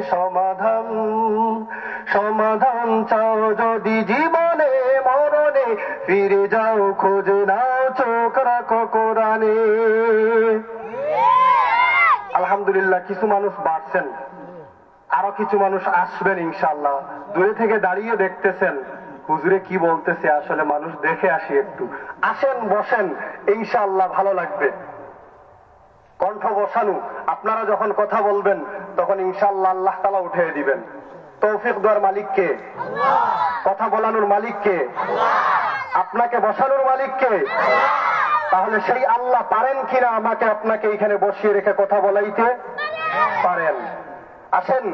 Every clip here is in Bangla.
সমাধান। সমাধান চাও যদি জীবনে মরণে, ফিরে যাও খোঁজে নাও চোখ রাখো কোরআনে। আলহামদুলিল্লাহ, কিছু মানুষ বাড়ছেন, আরো কিছু মানুষ আসবেন ইনশাআল্লাহ। দূরে থেকে দাঁড়িয়ে দেখতেছেন হুজুরে কি বলতেছে, আসলে মানুষ দেখে আসি একটু। আসেন, বসেন, ইনশাআল্লাহ ভালো লাগবে। কণ্ঠ বসানো, আপনারা যখন কথা বলবেন তখন ইনশাআল্লাহ আল্লাহ তাআলা উঠিয়ে দিবেন। তৌফিক দেওয়ার মালিক কে? আল্লাহ। কথা বলানোর মালিক কে? আল্লাহ। আপনাকে বসানোর মালিক কে? আল্লাহ। তাহলে সেই আল্লাহ পারেন কিনা আমাকে আপনাকে এখানে বসিয়ে রেখে কথা বলাইতে? পারেন। আসেন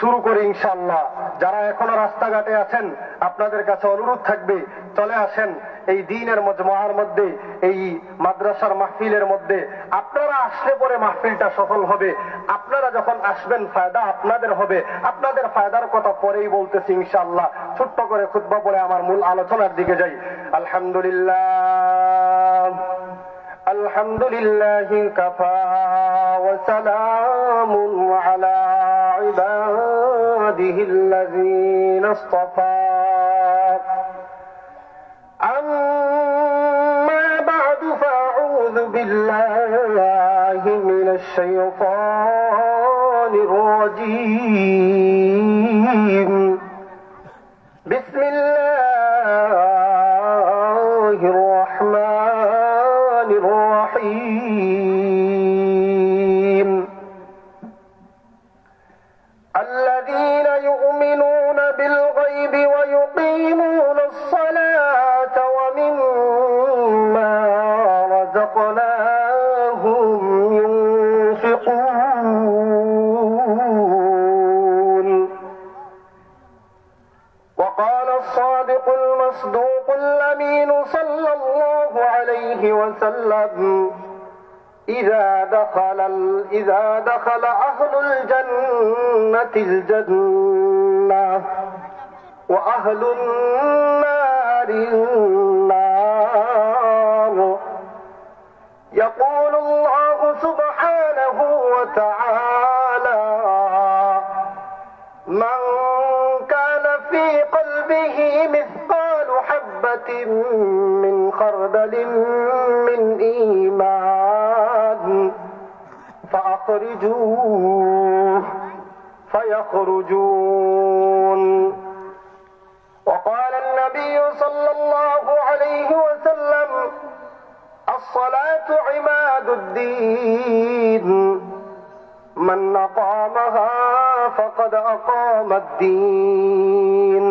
শুরু করি ইনশাআল্লাহ। যারা এখনো রাস্তাঘাটে আছেন আপনাদের কাছে অনুরোধ থাকবে, চলে আসেন এই দ্বীনের মজমার মধ্যে, এই মাদ্রাসার মাহফিলের মধ্যে। আপনারা আসলে পরে মাহফিলটা সফল হবে। আপনারা যখন আসবেন ফায়দা আপনাদের হবে। আপনাদের ফায়দার কথা পরেই বলতেছি ইনশাআল্লাহ। ছোট্ট করে খুতবা পড়ে আমার মূল আলোচনার দিকে যাই। আলহামদুলিল্লাহ, আলহামদুলিল্লাহি কাফা ওয়া সালামুন আলা ইবাদিহিল্লাযীনা ইসতাফা। আম্মা বা'দু ফাআউযু বিল্লাহি মিনাশ শাইতানির রাজীম। বিসমিল্লাহির রাহমানির রাহিম। الذين يؤمنون بالغيب ويقيمون الصلاة ومما رزقناهم ينفقون. وقال الصادق المصدوق الأمين صلى الله عليه وسلم: إذا دخل أهل الجنة الجنة وأهل النار النار، يقول الله سبحانه وتعالى: من كان في قلبه مثقال حبة من خردل من إيمان فأخرجوه فيخرجون. وقال النبي صلى الله عليه وسلم: الصلاة عماد الدين، من أقامها فقد أقام الدين،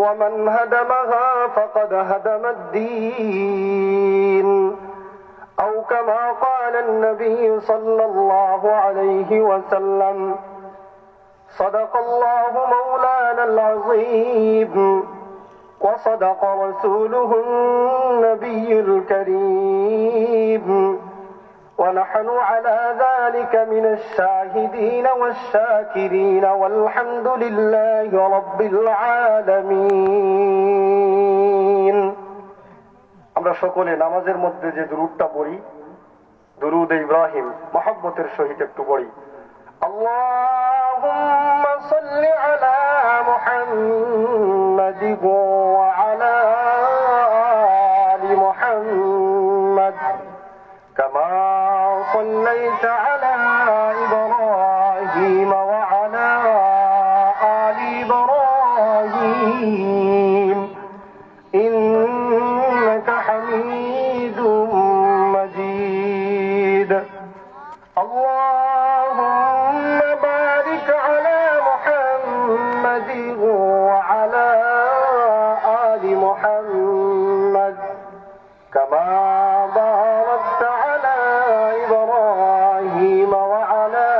ومن هدمها فقد هدم الدين، أو كما قال النبي صلى الله عليه وسلم. صدق الله مولانا العظيم، وصدق رسوله النبي الكريم، ونحن على ذلك من الشاهدين والشاكرين، والحمد لله رب العالمين. আমরা সকলে নামাজের মধ্যে যে দুরূদটা পড়ি, দুরূদ ইব্রাহিম, মহব্বতের সহিত একটু পড়ি। আল্লাহুম্মা সাল্লি আলা মুহাম্মাদ ওয়া আলা আলি মুহাম্মাদ কামা সাল্লাইতা আলা ইব্রাহিম ওয়া আলা আলি ইব্রাহিম ইন্নাকা হামিদুম মাজিদ। আল্লাহুম্মা বারিক আলা মুহাম্মাদ ওয়া আলা আলি মুহাম্মাদ কামা বারাকতা আলা ইব্রাহিম ওয়া আলা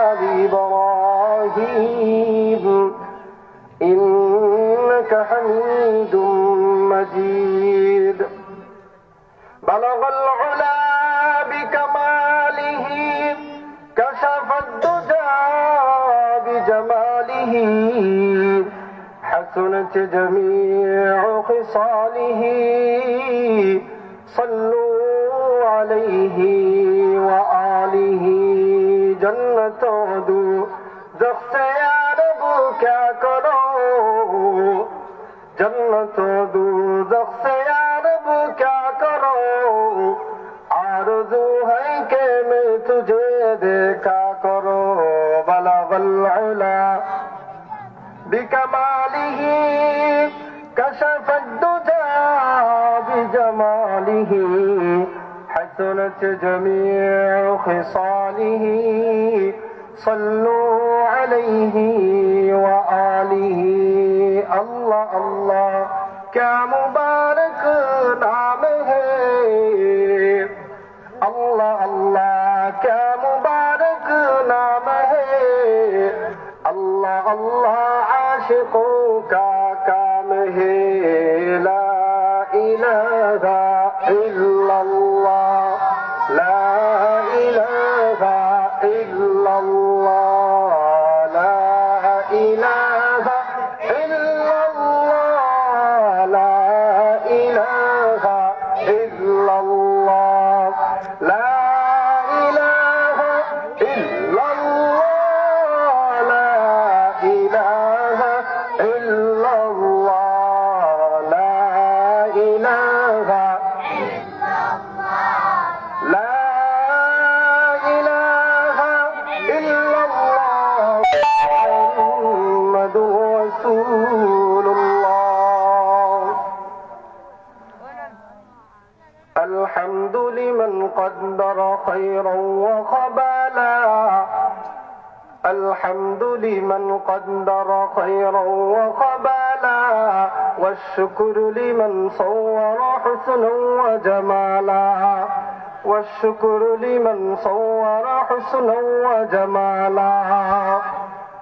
আলি ইব্রাহিম ইন্নাকা হামিদুম مجيد. بلغ العلا بكماله، كشف الدجى بجماله، حسنت جميع خصاله، صلوا عليه وآله जन्नत दोज़ख से या रब क्या करो, जन्नत दोज़ख से या रब क्या करो, आरज़ू है कि मैं तुझे देखा करो। बलगल उला बिकमालिही कशफत दुजा बिजमालिही, हसनत जमीउ खिसालिही, सल्लू अलैहि व आलिही। अल्लाह अल्लाह क्या मुबारक नाम है, अल्लाह अल्लाह क्या मुबारक नाम है, अल्लाह अल्लाह आशिकों का काम है। ला इलाहा इल्लल्लाह, ला इलाहा इल्लल्लाह, ला इलाहा इल्लल्लाह, ला इलाहा इल्लल्लाह, ला इलाहा इल्लल्लाह, ला इलाहा इल्लल्लाह, ला इलाहा ला इलाहा इल्लल्लाह, मुहम्मदुर रसूलुल्लाह। अल्हम्दु लिमन क़द्दर खैरन व ख़बाला, अल्हम्दु लिमन क़द्दर खैरन व ख़बाला, वश्शुक्रु लिमन सव्वर हुस्नन व जमाला, वश्शुक्रु लिमन सव्वर हुस्नन व जमाला।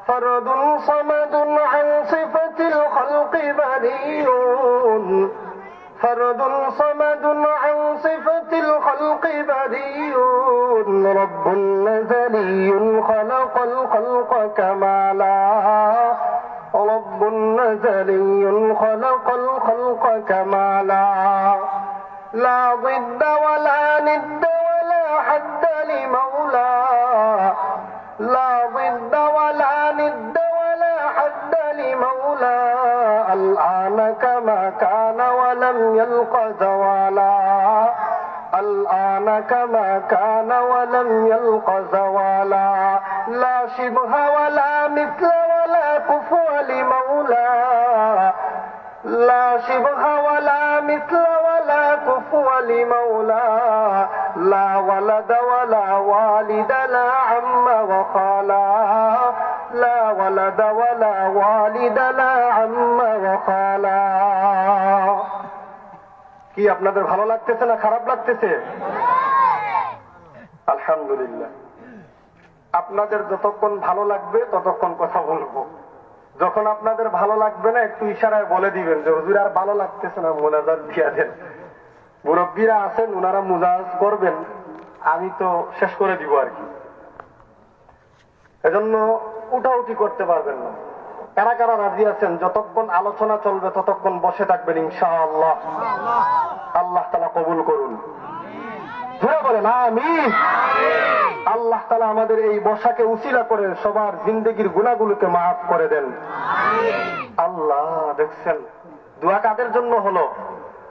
फर्दुन समदुन अन सिफतिल खल्क़ि बरीउन, फर्दुन समदुन अन सिफतिल खल्क़ि बरीउन, रब्बुन नज़लियुन खलक़ल खल्क़ कमाला, रब्बुन नज़लियुन खलक़ल खल्क़ कमाला। ला ज़िद्द वला निद्द वला हद्द लिमौला, ला ज़िद्द वला निद्द वला हद्द लिमौला, الآن كما كان ولم يلق زوالا، الآن كما كان ولم يلق زوالا. لا شبه ولا مثل ولا كفو لمولا، لا شبه ولا مثل ولا كفو لمولا، لا ولد ولا والد لا عم وخالا، لا ولد ولا والد لا عم وخالا। কি আপনাদের ভালো লাগতেছে না খারাপ লাগতেছে? আলহামদুলিল্লাহ। আপনাদের যতক্ষণ ভালো লাগবে ততক্ষণ কথা বলবো, যখন আপনাদের ভালো লাগবে না একটু ইশারায় বলে দিবেন যে হুজুর আর ভালো লাগতেছে না, মুনাজাত দিয়া দেন। মুরব্বীরা আছেন, ওনারা মুজাজ করবেন, আমি তো শেষ করে দিব আর কি। এজন্য উঠাউঠি করতে পারবেন না। কারা কারা রাজি আছেন যতক্ষণ আলোচনা চলবে ততক্ষণ বসে থাকবেন ইনশাআল্লাহ? আল্লাহ তাআলা কবুল করুন। ধরে বলেন আমিন। আল্লাহ তাআলা আমাদের এই বসাকে উসিলা করে সবার জিন্দেগির গুনাহগুলোকে মাফ করে দেন। আল্লাহ দেখছেন দোয়া কাদের জন্য হলো?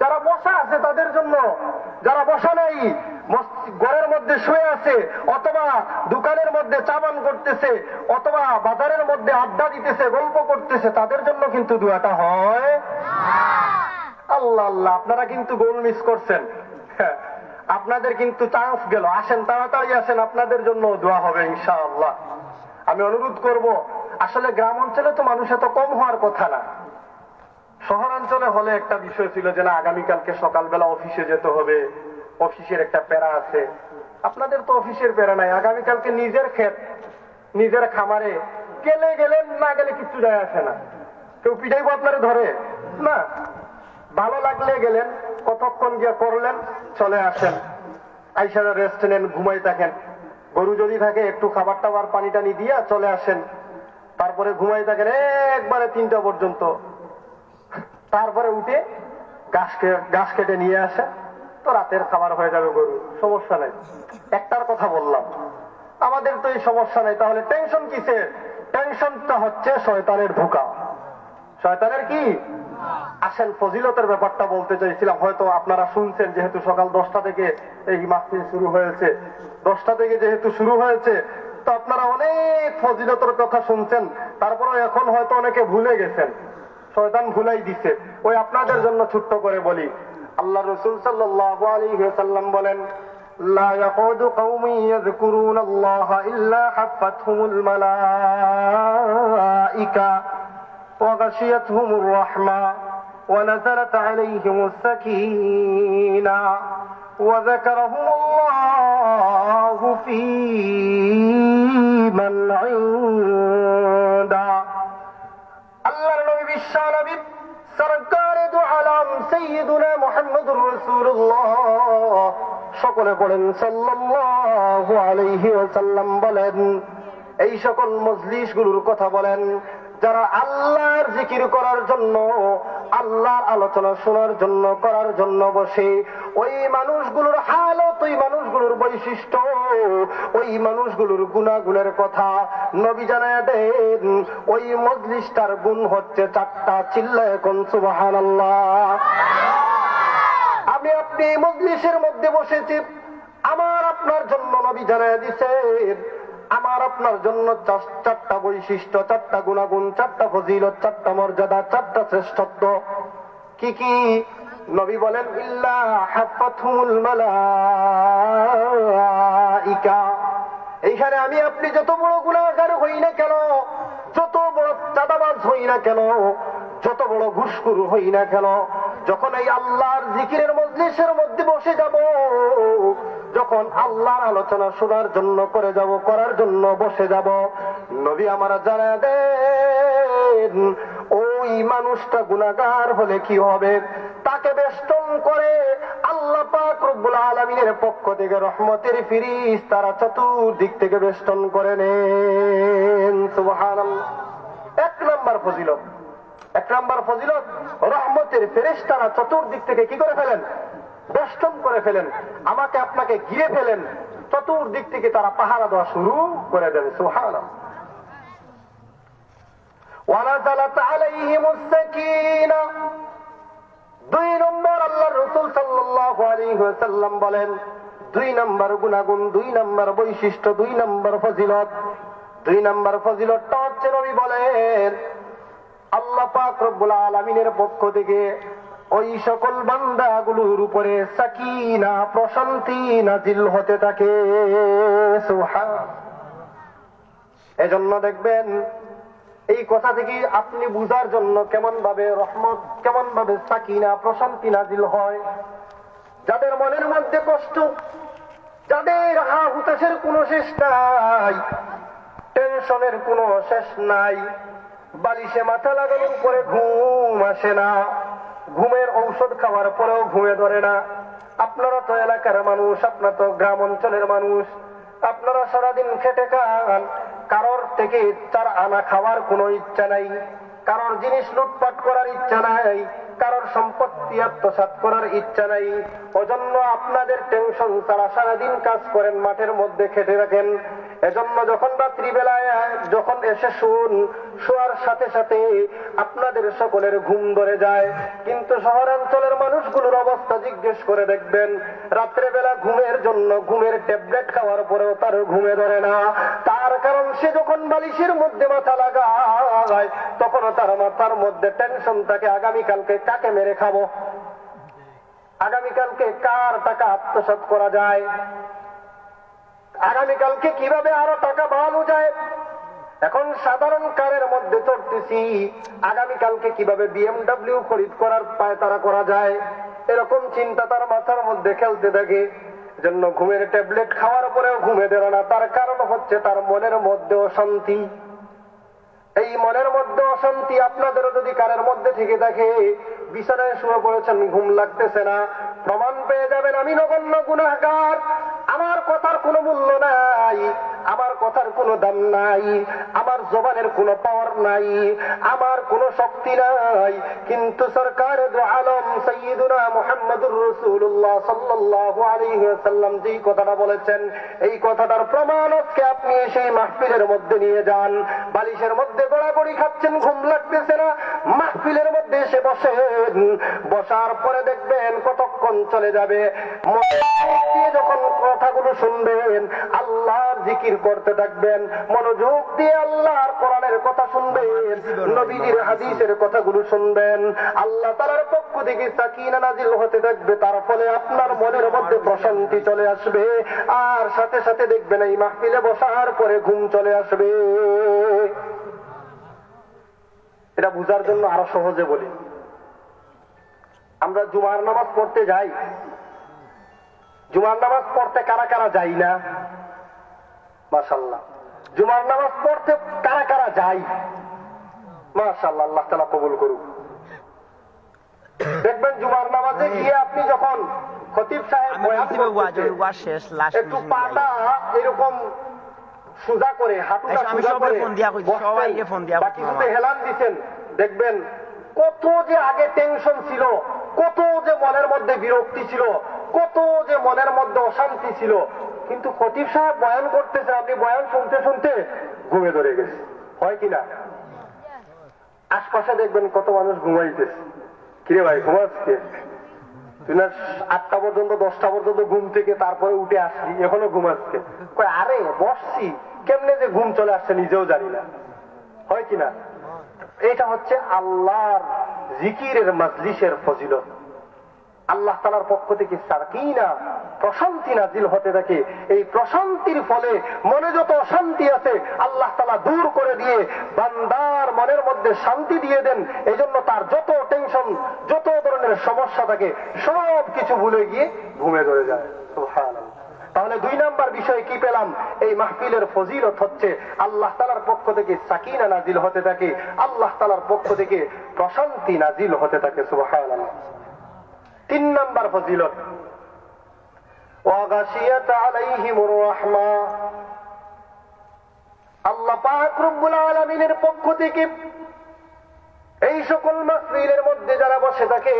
যারা বসা আছে তাদের জন্য, যারা বসা নাই ঘরের মধ্যে শুয়ে আছে অথবা দোকানের মধ্যে চাবান করতেছে অথবা বাজারের মধ্যে আড্ডা দিতেছে গল্প করতেছে তাদের জন্য কিন্তু দোয়াটা হয়। আল্লাহ আল্লাহ, আপনারা কিন্তু গোল মিস করছেন, আপনাদের কিন্তু চান্স গেল। আসেন তাড়াতাড়ি আসেন, আপনাদের জন্য দোয়া হবে ইনশাআল্লাহ। আমি অনুরোধ করব, আসলে গ্রাম অঞ্চলে তো মানুষ এত কম হওয়ার কথা না। শহরাঞ্চলে হলে একটা বিষয় ছিল যে না আগামীকালকে সকালবেলা অফিসে যেতে হবে, অফিসের একটা প্যারা আছে। আপনাদের তো অফিসের প্যারা নাই, আগামীকালকে নিজের ক্ষেত নিজের খামারে গেলে গেলেন, না গেলে কিচ্ছু যায় আসে না। কেউ পিটাইবো আপনারা ধরে না, ভালো লাগলে গেলেন, কতক্ষণ গিয়ে করলেন, চলে আসেন, আইসা রেস্ট নেন, ঘুমাই থাকেন। গরু যদি থাকে একটু খাবার টাবার পানি টানি দিয়া চলে আসেন, তারপরে ঘুমাই থাকেন একবারে 3টা পর্যন্ত। তারপরে উঠে ঘাস কেটে নিয়ে আসে, তো রাতের খাবার হয়ে যাবে গরু, সমস্যা নাই। একটার কথা বললাম, আমাদের তো এই সমস্যা নেই, তাহলে টেনশন কিসে? টেনশনটা হচ্ছে শয়তানের ধোঁকা। শয়তানের কি? আসেন ফজিলতের ব্যাপারটা বলতে চাইছিলাম, হয়তো আপনারা শুনছেন, যেহেতু সকাল 10টা থেকে এই মাহফিল শুরু হয়েছে, 10টা থেকে যেহেতু শুরু হয়েছে, তো আপনারা অনেক ফজিলতের কথা শুনছেন, তারপরে এখন হয়তো অনেকে ভুলে গেছেন, শয়তান ভুলাই দিছে। ওই আপনাদের জন্য ছোট্ট করে বলি, আল্লাহ রাসূল সাল্লাল্লাহু আলাইহি ওয়াসাল্লাম বলেন, লা ইয়াকুদু কওমি ইয়াযকুরুনাল্লাহা ইল্লা হাফাতহুমুল মালাইকা ওয়া গাশিয়াতহুমুর রাহমা ونزلت عليهم السكينة وذكرهم الله في من عنده الله نبي بالشانبي سركار دو عالم سيدنا محمد رسول الله সকলে বলেন সাল্লাল্লাহু আলাইহি ওয়াসাল্লাম বলেন, এই সকল মজলিসগুলোর কথা বলেন যারা আল্লাহর জিকির করার জন্য, আল্লাহর আলোচনা শোনার জন্য, করার জন্য বসে, ওই মানুষগুলোর হালত, ওই মানুষগুলোর বৈশিষ্ট্য, ওই মানুষগুলোর গুণাগুণের কথা নবী জানায়া দেন। ওই মজলিসটার গুণ হচ্ছে 4টা। চিল্লায় কোন সুবহানাল্লাহ। আমি আপনি এই মজলিসের মধ্যে বসেছি, আমার আপনার জন্য নবী জানায়া দিছেন, আমার আপনার জন্য 4টা বৈশিষ্ট্য, 4টা গুণাগুণ, 4টা ফজিলত, 4টা মর্যাদা, 4টা শ্রেষ্ঠত্ব। কি কি? নবী বলেন, ইল্লা হাফাতহুমুল মালাইকা। এইখানে আমি আপনি যত বড় গুনাহগার হই না কেন, যত বড় চাঁদাবাজ হই না কেন, যত বড় ঘুষখোর হই না কেন, যখন এই আল্লাহর জিকিরের মজলিসের মধ্যে বসে যাব, যখন আল্লাহর আলোচনা শোনার জন্য করে যাব, করার জন্য বসে যাব, নবী আমার জানায় দেন, ওই মানুষটা গুনাহগার হলে কি হবে? তাকে বেষ্টন করে আল্লাহ পাক রব্বুল আলামিনের পক্ষ থেকে রহমতের ফেরেশতারা চতুর্দিক থেকে বেষ্টন করে নেন। সুবহানাল্লাহ। 1 নাম্বার ফজিলত, 1 নাম্বার ফজিলত, রহমতের ফেরেশতারা চতুর্দিক থেকে কি করে ফেলেন? বেষ্টন করে ফেলেন, আমাকে আপনাকে ঘিরে ফেলেন, চতুর্দিক থেকে তারা পাহারা দেওয়া শুরু করে দেন। সুবহানাল্লাহ। ওয়ানাযালাত আলাইহিমুস সাকিনা। 2 নম্বর আল্লাহর রাসূল সাল্লাল্লাহু আলাইহি ওয়াসাল্লাম বলেন, 2 নম্বর গুনাহগুণ, 2 নম্বর বৈশিষ্ট্য, 2 নম্বর ফজিলত। 2 নম্বর ফজিলতটা হচ্ছে নবী বলেন, আল্লাহ পাক রব্বুল আলামিনের পক্ষ থেকে ওই সকল বান্দাগুলোর উপরে সাকিনা, প্রশান্তি নাজিল হতে থাকে। সুবহান। এজন্য দেখবেন, এই কথা থেকে আপনি বুঝার জন্য কেমন ভাবে রহমত, কেমন ভাবে সাকিনা, প্রশান্তি নাজিল হয়। যাদের মনের মধ্যে কষ্ট, যাদের হুতাশের কোনো শেষ নাই, টেনশনের কোনো শেষ নাই, বালিশে মাথা লাগানোর পরে ঘুম আসে না, ঘুমের ঔষধ খাওয়ার পরেও ঘুমে ধরে না। আপনারা তো এলাকার মানুষ, আপনারা তো গ্রাম অঞ্চলের মানুষ, আপনারা সারাদিন খেটে খান, কারোর থেকে 4 আনা খাওয়ার কোনো ইচ্ছা নাই, কারোর জিনিস লুটপাট করার ইচ্ছা নাই, কারোর সম্পত্তি আত্মসাৎ করার ইচ্ছা নাই। ওজন্য আপনাদের টেনশন ছাড়া সারাদিন কাজ করেন, মাঠের মধ্যে খেটে রাখেন। এজন্য যখন রাত্রিবেলায় যখন এসে শোয়ার সাথে সাথে আপনাদের সকলের ঘুম ধরে যায়। কিন্তু শহরাঞ্চলের মানুষগুলোর অবস্থা জিজ্ঞেস করে দেখবেন, রাত্রেবেলা ঘুমের জন্য ঘুমের ট্যাবলেট খাওয়ার পরেও তার ঘুমে ধরে না। তার কারণ সে যখন বালিশের মধ্যে মাথা লাগায়, তখনও তার মাথার মধ্যে টেনশন থাকে, আগামীকালকে কাকে মেরে খাবো, আগামীকালকে কার টাকা আত্মসাৎ করা যায়, আগামীকালকে কিভাবে আরো টাকা বাড়ানো যায়। এখন সাধারণ কারের মধ্যে চড়তেছি, আগামীকালকে কিভাবে BMW খরিদ করার পায়তারা করা যায়, এরকম চিন্তা তার মাথার মধ্যে খেলতে থাকে। জন্য ঘুমের ট্যাবলেট খাওয়ার পরেও ঘুমে দেয় না। তার কারণ হচ্ছে তার মনের মধ্যে অশান্তি। এই মনের মধ্যে অশান্তি আপনাদেরও যদি কারের মধ্যে থেকে থাকে, বিছানায় শুয়ে পড়েছেন, ঘুম লাগতেছে না, প্রমাণ পেয়ে যাবেন আমি নগণ্য গুনাহগার, আমার কথার কোনো মূল্য নাই, আমার কথার কোনো দাম নাই, আমার জবানের কোনো পাওয়ার নাই, আমার কোনো শক্তি নাই, কিন্তু সরকার দু আলম সাইয়্যিদুনা মুহাম্মদুর রাসূলুল্লাহ সাল্লাল্লাহু আলাইহি ওয়াসাল্লাম যেই কথাটা বলেছেন, এই কথাটার প্রমাণ আজকে আপনি সেই মাহফিলের মধ্যে নিয়ে যান। বালিশের মধ্যে গড়াগড়ি খাচ্ছেন, ঘুম লাগতেছে না, মাহফিলের মধ্যে এসে বসেন। বসার পরে দেখবেন কতক্ষণ চলে যাবে, মনোযোগ দিয়ে যখন কথাগুলো শুনবেন আল্লাহর জিকির করতে থাকবেন, মনোযোগ দিয়ে আল্লাহর কোরআনের কথা শুনবেন, নবীজির হাদিসের কথাগুলো শুনবেন, আল্লাহ তাআলার পক্ষ থেকে সাকিনা নাজিল হতে থাকবে। তার ফলে আপনার মনের মধ্যে প্রশান্তি চলে আসবে, আর সাথে সাথে দেখবেন এই মাহফিলে বসার পরে ঘুম চলে আসবে। এটা বুঝার জন্য আরো সহজে বলি, আমরা জুমার নামাজ পড়তে যাই, জুমার নামাজ পড়তে কারা কারা যাই না? মাশাআল্লাহ। জুমার নামাজ পড়তে কারা কারা যাই? মাশাআল্লাহ, আল্লাহ তাআলা কবুল করুক। দেখবেন জুমার নামাজে গিয়ে আপনি যখন খতিব সাহেব বয়ান করতেছে, একটু পাটা এরকম সোজা করে, হাঁটুটা সোজা করে বাকি শুধু হেলান দিচ্ছেন, দেখবেন কত যে আগে টেনশন ছিল, কত যে মনের মধ্যে বিরক্তি ছিল, কত যে মনের মধ্যে অশান্তি ছিল, কিন্তু খতিব সাহেব বয়ান করতেছে, আপনি বয়ান শুনতে শুনতে ঘুমে ধরে গেছে। হয় কিনা? আশপাশে দেখবেন কত মানুষ ঘুমাইতেছে। কিরে ভাই ঘুমাচ্ছে? তুই না 8টা পর্যন্ত 10টা পর্যন্ত ঘুম থেকে তারপরে উঠে আসলি, এখনো ঘুমাচ্ছে। আরে বসছি, কেমনে যে ঘুম চলে আসছে নিজেও জানি না। হয় কিনা? এটা হচ্ছে আল্লাহর জিকিরের মাজলিসের ফজিলত। আল্লাহ তাআলার পক্ষ থেকে সাকিনা, প্রশান্তি নাজিল হতে থাকে। এই প্রশান্তির ফলে মনে যত অশান্তি আছে আল্লাহ তাআলা দূর করে দিয়ে বান্দার মনের মধ্যে শান্তি দিয়ে দেন। এই জন্য তার যত টেনশন, যত ধরনের সমস্যা থাকে সব কিছু ভুলে গিয়ে ঘুমে ধরে যায়। সুবহানাল্লাহ। তাহলে 2 নাম্বার বিষয় কি পেলাম? এই মাহফিলের ফজিলত হচ্ছে আল্লাহ তাআলার পক্ষ থেকে সাকিনা নাজিল হতে থাকে, আল্লাহ তাআলার পক্ষ থেকে প্রশান্তি নাজিল হতে থাকে। সুবহানাল্লাহ। 3 নাম্বার ফজিলত, ওয়াগাশিয়াত আলাইহিমুর রাহমা। আল্লাহ পাক রব্বুল আলামিনের পক্ষ থেকে এই সকল মাহফিলের মধ্যে যারা বসে থাকে,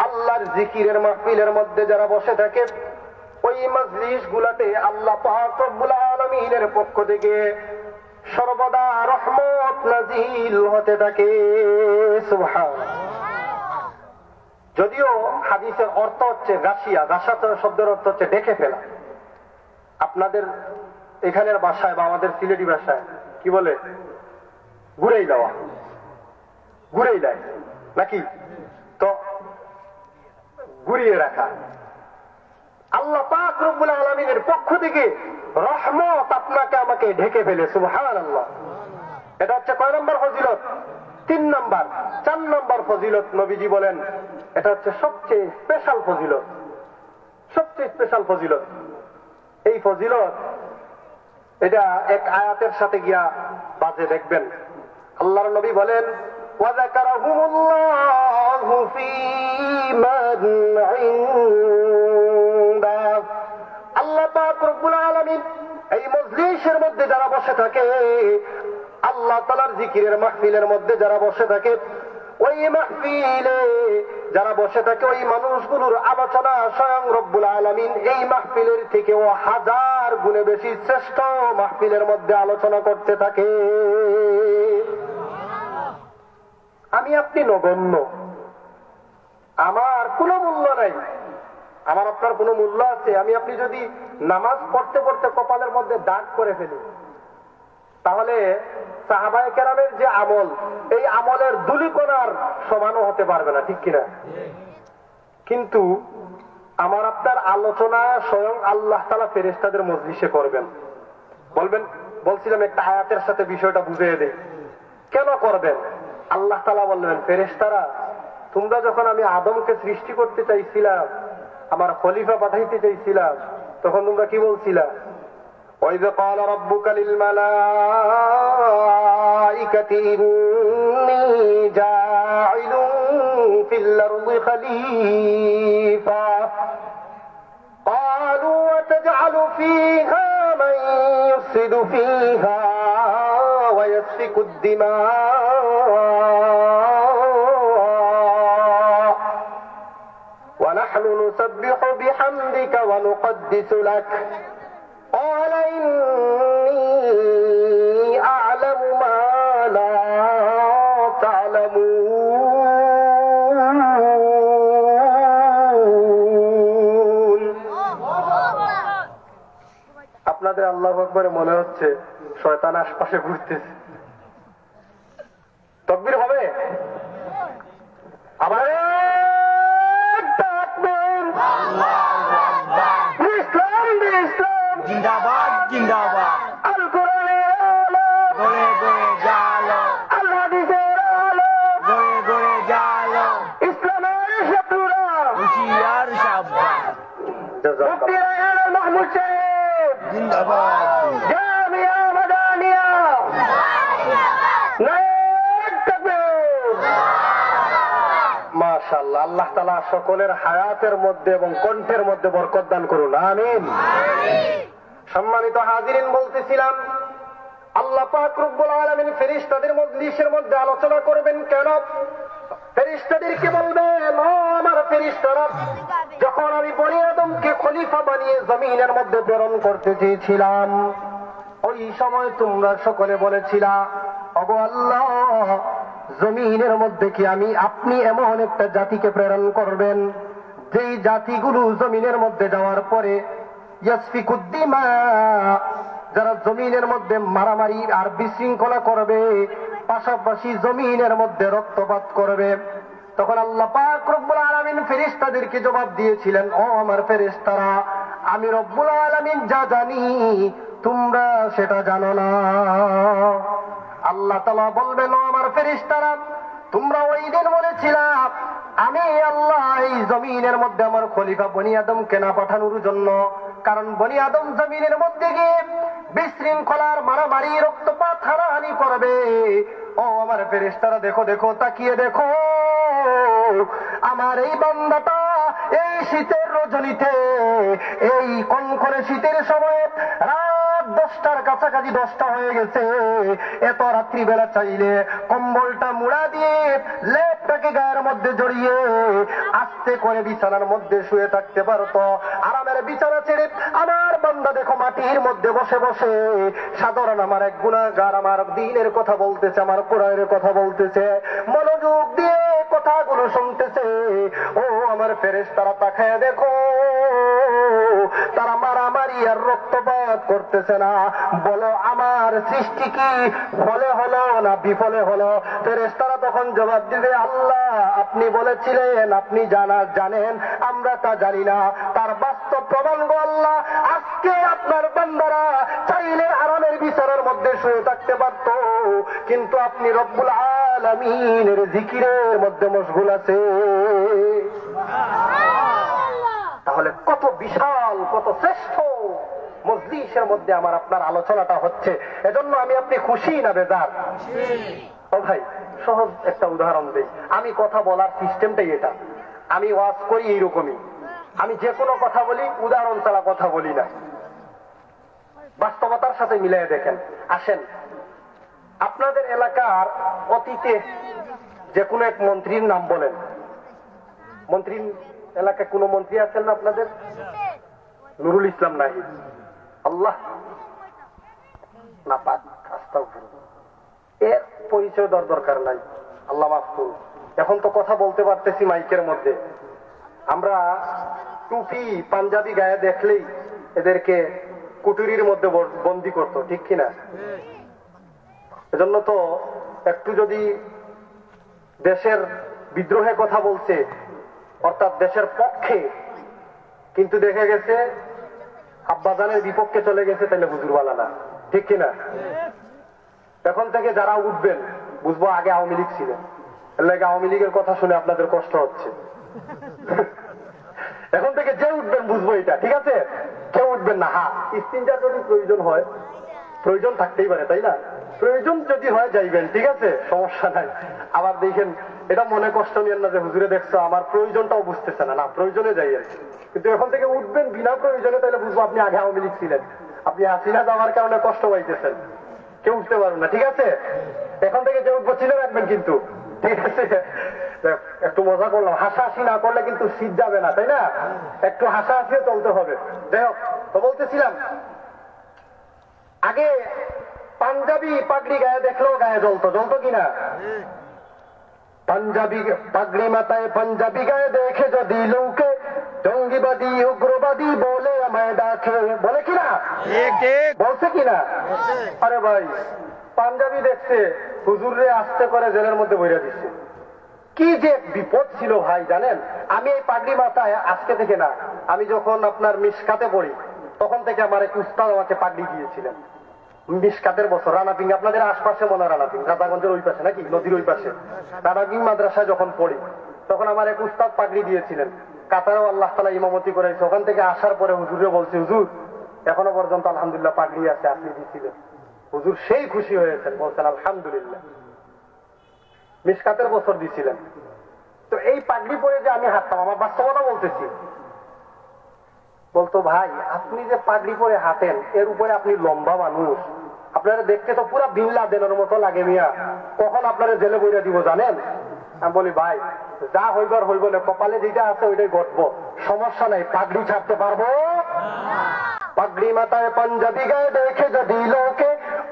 আল্লাহর জিকিরের মাহফিলের মধ্যে যারা বসে থাকে, ওই মজলিস গুলাতে আল্লাহ পাক রব্বুল আলামিনের পক্ষ থেকে সর্বদা রহমত নাজিল হতে থাকে। সুবহানাল্লাহ। যদিও হাদিসের অর্থ হচ্ছে গাশিয়া, গাশাত শব্দের অর্থ হচ্ছে ডেকে ফেলা। আপনাদের এখানের ভাষায় বা আমাদের সিলেটি ভাষায় কি বলে? ঘুরেই দেওয়া, ঘুরেই দেয় নাকি? তো ঘুরিয়ে রাখা। আল্লাহ পাক রব্বুল আলামিনের পক্ষ থেকে রহমত আপনাকে আমাকে ঢেকে ফেলে। সুবহানাল্লাহ। এটা হচ্ছে কয় নম্বর ফজিলত? 3 নাম্বার। 4 নাম্বার ফজিলত নবীজি বলেন এটা হচ্ছে সবচেয়ে স্পেশাল ফজিলত, সবচেয়ে স্পেশাল ফজিলত। এই ফজিলত এটা এক আয়াতের সাথে গিয়া বাজে, দেখবেন আল্লাহর নবী বলেন ওয়াযাকারাহুমুল্লাহু ফী মান ইনদা। আল্লাহ পাক রব্বুল আলামিন এই মজলিসের মধ্যে যারা বসে থাকে, আল্লাহ তাআলার জিকিরের মাহফিলের মধ্যে যারা বসে থাকে, ওই মাহফিলে যারা বসে থাকে ওই মানুষগুলোর আলোচনা স্বয়ং রব্বুল আলামিন এই মাহফিলের থেকেও 1000 গুণে বেশি শ্রেষ্ঠ মাহফিলের মধ্যে আলোচনা করতে থাকে। আমি আপনি নগণ্য, আমার কোনো মূল্য নাই, আমার আপনার কোনো মূল্য আছে? আমি আপনি যদি নামাজ পড়তে পড়তে কপালের মধ্যে দাগ করে ফেলি, তাহলে সাহাবায়ে কেরামের যে আমল, এই আমলের ধূলিকণার সমানও হতে পারবে না, ঠিক কিনা? কিন্তু আমার আপনার আলোচনা স্বয়ং আল্লাহ তাআলা ফেরেশতাদের মজলিসে করবেন। বলছিলাম একটা আয়াতের সাথে বিষয়টা বুঝিয়ে দেই। কেন করবেন? আল্লাহ তাআলা বললেন, ফেরেশতারা তোমরা যখন আমি আদমকে সৃষ্টি করতে চাইছিলাম, আমার খলিফা পাঠাইতে চাইছিলাম, তখন তোমরা কি বলছিলা? وَإِذْ قَالَ رَبُّكَ لِلْمَلَائِكَةِ إِنِّي جَاعِلٌ فِي الْأَرْضِ خَلِيفَةً। قالوا وتجعل فيها من يفسد فيها ويسفك الدماء ونحن نسبح بحمدك ونقدس لك قال إني أعلم ما لا تعلمون আপনাদের আল্লাহু আকবার মনে হচ্ছে শয়তান আশপাশে ঘুরতেছে। তাকবীর হবে আবার জিন্দাবাদ জিন্দাবাদ আল কোরআনের আলো গড়ে গড়ে জালো আল হাদিসের আলো গড়ে গড়ে জালো ইসলামের শত্রুরা হুশিয়ার সাবধান মুফতি রায়হান মাহমুদ সাহেব জিন্দাবাদ জামিয়া মাদানিয়া নারায়ে তাকবীর। মাশাআল্লাহ, আল্লাহ তাআলা সকলের হায়াতের মধ্যে এবং কণ্ঠের মধ্যে বরকত দান করুন, আমিন। সম্মানিত হাজিরিন, বলতেছিলাম আল্লাহ পাক রব্বুল আলামিন ফেরেশতাদের মজলিসের মধ্যে আলোচনা করবেন কেন? ফেরেশতাদেরকে বলবেন, ও আমার ফেরেশতারা, যখন আমি বনি আদমকে খলিফা বানিয়ে জমিনের মধ্যে প্রেরণ করতে চেয়েছিলাম, ওই সময় তোমরা সকলে বলেছিলা, ওগো আল্লাহ, জমিনের মধ্যে কি আপনি এমন একটা জাতিকে প্রেরণ করবেন যেই জাতিগুলো জমিনের মধ্যে যাওয়ার পরে ইয়াসফিকুদ্দিমা, যারা জমিনের মধ্যে মারামারি আর বিশৃঙ্খলা করবে, পাশাপাশি জমিনের মধ্যে রক্তপাত করবে। তখন আল্লাহ পাক রব্বুল আলামিন ফেরেশতাদেরকে জবাব দিয়েছিলেন, ও আমার ফেরেশতারা, আমি রব্বুল আলামিন যা জানি তোমরা সেটা জানো না। আল্লাহ তাআলা বলবেন, ও আমার ফেরেশতারা, তোমরা ওই দিন বলেছিলা আমি আল্লাহ এই জমিনের মধ্যে আমার খলিফা বনি আদমকে না পাঠানোর জন্য, কারণ বনি আদম জমিনের মধ্যে গিয়ে বিশৃঙ্খলার মারামারি রক্তপাত হানাহানি করবে। ও আমার ফেরেশতারা, দেখো দেখো, তাকিয়ে দেখো, আমার এই বান্দাটা এই শীতের রজনীতে, এই কনকনে শীতের সময় রাত 10টার কাছাকাছি 10টা হয়ে গেছে, এত রাত্রিবেলা চাইলে কম্বলটা মুড়া দিয়ে লেপটাকে গায়ের মধ্যে জড়িয়ে আস্তে করে বিছানার মধ্যে শুয়ে থাকতে পারতো। আরামের বিছানা ছেড়ে আমার বান্দা দেখো মাটির মধ্যে বসে বসে সাধারণ আমার এক গুনাহগার আমার দ্বীনের কথা বলতেছে, আমার কোরআনের কথা বলতেছে, মনোযোগ দিয়ে কথাগুলো শুনতেছে। ও আমার ফেরেশতারা, তাকায় দেখো, তারা মারামারি আর রক্তপাত করতেছে না। বলো আমার সৃষ্টি কি ফলে হলো না বিফলে হলো? ফেরেশতারা তখন জবাব দিবে, আল্লাহ আপনি বলেছিলেন আপনি জানেন, আমরা তা জানি না। তার বাস্তব প্রমাণ গো আল্লাহ, আজকে আপনার বান্দারা চাইলে আরামের বিছানার মধ্যে শুয়ে থাকতে পারত, কিন্তু আপনি রব্বুল আলামিনের জিকিরের মধ্যে মশগুল আছে। তাহলে কত বিশাল, কত শ্রেষ্ঠ মজলিসের মধ্যে আমার আপনার আলোচনাটা হচ্ছে। এজন্য আপনি খুশি না বেজার? ও ভাই, সহজ একটা উদাহরণ দেই। আমি কথা বলার সিস্টেমটাই এটা, আমি ওয়াজ করি এইরকমই, আমি যে কোনো কথা বলি উদাহরণ ছাড়া কথা বলি না, বাস্তবতার সাথে মিলিয়ে দেখেন। আসেন, আপনাদের এলাকার অতীতে যে কোনো এক মন্ত্রীর নাম বলেন। মন্ত্রীর এলাকায় কোন মন্ত্রী আছেন না আপনাদের? নুরুল ইসলাম নাহিদ, আল্লাহ না পাক, এর পরিচয় দরকার নাই, আল্লাহ মাফ করুন। এখন তো কথা বলতে পারতেছি মাইকের মধ্যে। আমরা টুপি পাঞ্জাবি গায়ে দেখলেই এদেরকে কুটুরির মধ্যে বন্দি করতো, ঠিক কিনা? এজন্য তো একটু যদি দেশের বিদ্রোহে কথা বলছে, অর্থাৎ দেশের পক্ষে, কিন্তু দেখে গেছে আব্বাজানের বিপক্ষে চলে গেছে, তাহলে হুজুরওয়ালা না, ঠিক কিনা? এখন থেকে যারা উঠবেন বুঝবো আগে আওয়ামী লীগ ছিলেন, এর লাগে আওয়ামী লীগের কথা শুনে আপনাদের কষ্ট হচ্ছে। এখন থেকে যে উঠবেন বুঝবো এটা, ঠিক আছে? কেউ উঠবেন না। হ্যাঁ, ইস্তিনজা যদি প্রয়োজন হয়, প্রয়োজন থাকতেই পারে, তাই না? প্রয়োজন যদি হয় যাইবেন, ঠিক আছে, সমস্যা নাই। আবার দেখেন এটা মনে কষ্ট নিয়েন না যে হুজুরে দেখছো আমার প্রয়োজনটাও বুঝতেছে না, না প্রয়োজনে যাই আর কি। কিন্তু এখন থেকে উঠবেন বিনা প্রয়োজনে, তাহলে বুঝবো আপনি আগে আওয়ামী লীগ ছিলেন, আপনি হাসিনা যাওয়ার কারণে কষ্ট পাইতেছেন, কেউ উঠতে পারবেন না, ঠিক আছে? এখন থেকে যে উঠবো ছিল রাখবেন কিন্তু, ঠিক আছে? একটু মজা করলাম, হাসাহাসি না করলে কিন্তু শীত যাবে না, তাই না? একটু হাসাহাসিও চলতে হবে। যাই হোক, তো বলতেছিলাম আগে পাঞ্জাবি পাগড়ি গায়ে দেখলেও গায়ে জ্বলতো, জ্বলতো কিনা? পাঞ্জাবি পাগড়ি মাথায় পাঞ্জাবি গায়ে দেখে যদি লোকে জঙ্গিবাদী উগ্রবাদী বলে আমায় ডাকে, বলে কিনা? বলছে কিনা? আরে ভাই, পাঞ্জাবি দেখছে হুজুরে আস্তে করে জেলের মধ্যে বইরা দিচ্ছে। কি যে বিপদ ছিল ভাই জানেন? আমি এই পাগড়ি মাথায় আজকে থেকে না, আমি যখন আপনার মিশকাতে পড়ি তখন থেকে আমার এক উস্তাদ আমাকে পাগড়ি দিয়েছিলেন। মিশকাতের বছর রানাপিং, আপনাদের আশপাশে মনে হয় রানাপিং, রাধাগঞ্জের ওই পাশে নাকি, নদীর ওই পাশে রানাপিং মাদ্রাসায় যখন পড়ি তখন আমার এক উস্তাদ পাগড়ি দিয়েছিলেন। কাতারেও আল্লাহ তাআলা ইমামতি করেছে। ওখান থেকে আসার পরে হুজুরে বলছে, হুজুর এখনো পর্যন্ত আলহামদুলিল্লাহ পাগড়ি আছে, আপনি দিয়েছিলেন। হুজুর সেই খুশি হয়েছেন, বলছেন আলহামদুলিল্লাহ। মিশকাতের বছর দিয়েছিলেন। তো এই পাগড়ি পরে যে আমি হাঁটতাম, আমার বাস্তবতা বলতেছি, বলতো ভাই আপনি যে পাগড়ি পরে হাঁটেন এর উপরে আপনি লম্বা মানুষ, আপনারা দেখতে তো পুরা বিন লাদেনের মতো লাগে মিয়া, কখন আপনারা জেলে বইরা দিব জানেন? আমি বলি ভাই যা হইবার হইব না, কপালে যেটা আছে ওইটাই ঘটবো, সমস্যা নাই, পাগড়ি ছাড়তে পারবো। পাগড়ি মাথায় পাঞ্জাবি গায়ে দেখে যদি লোকে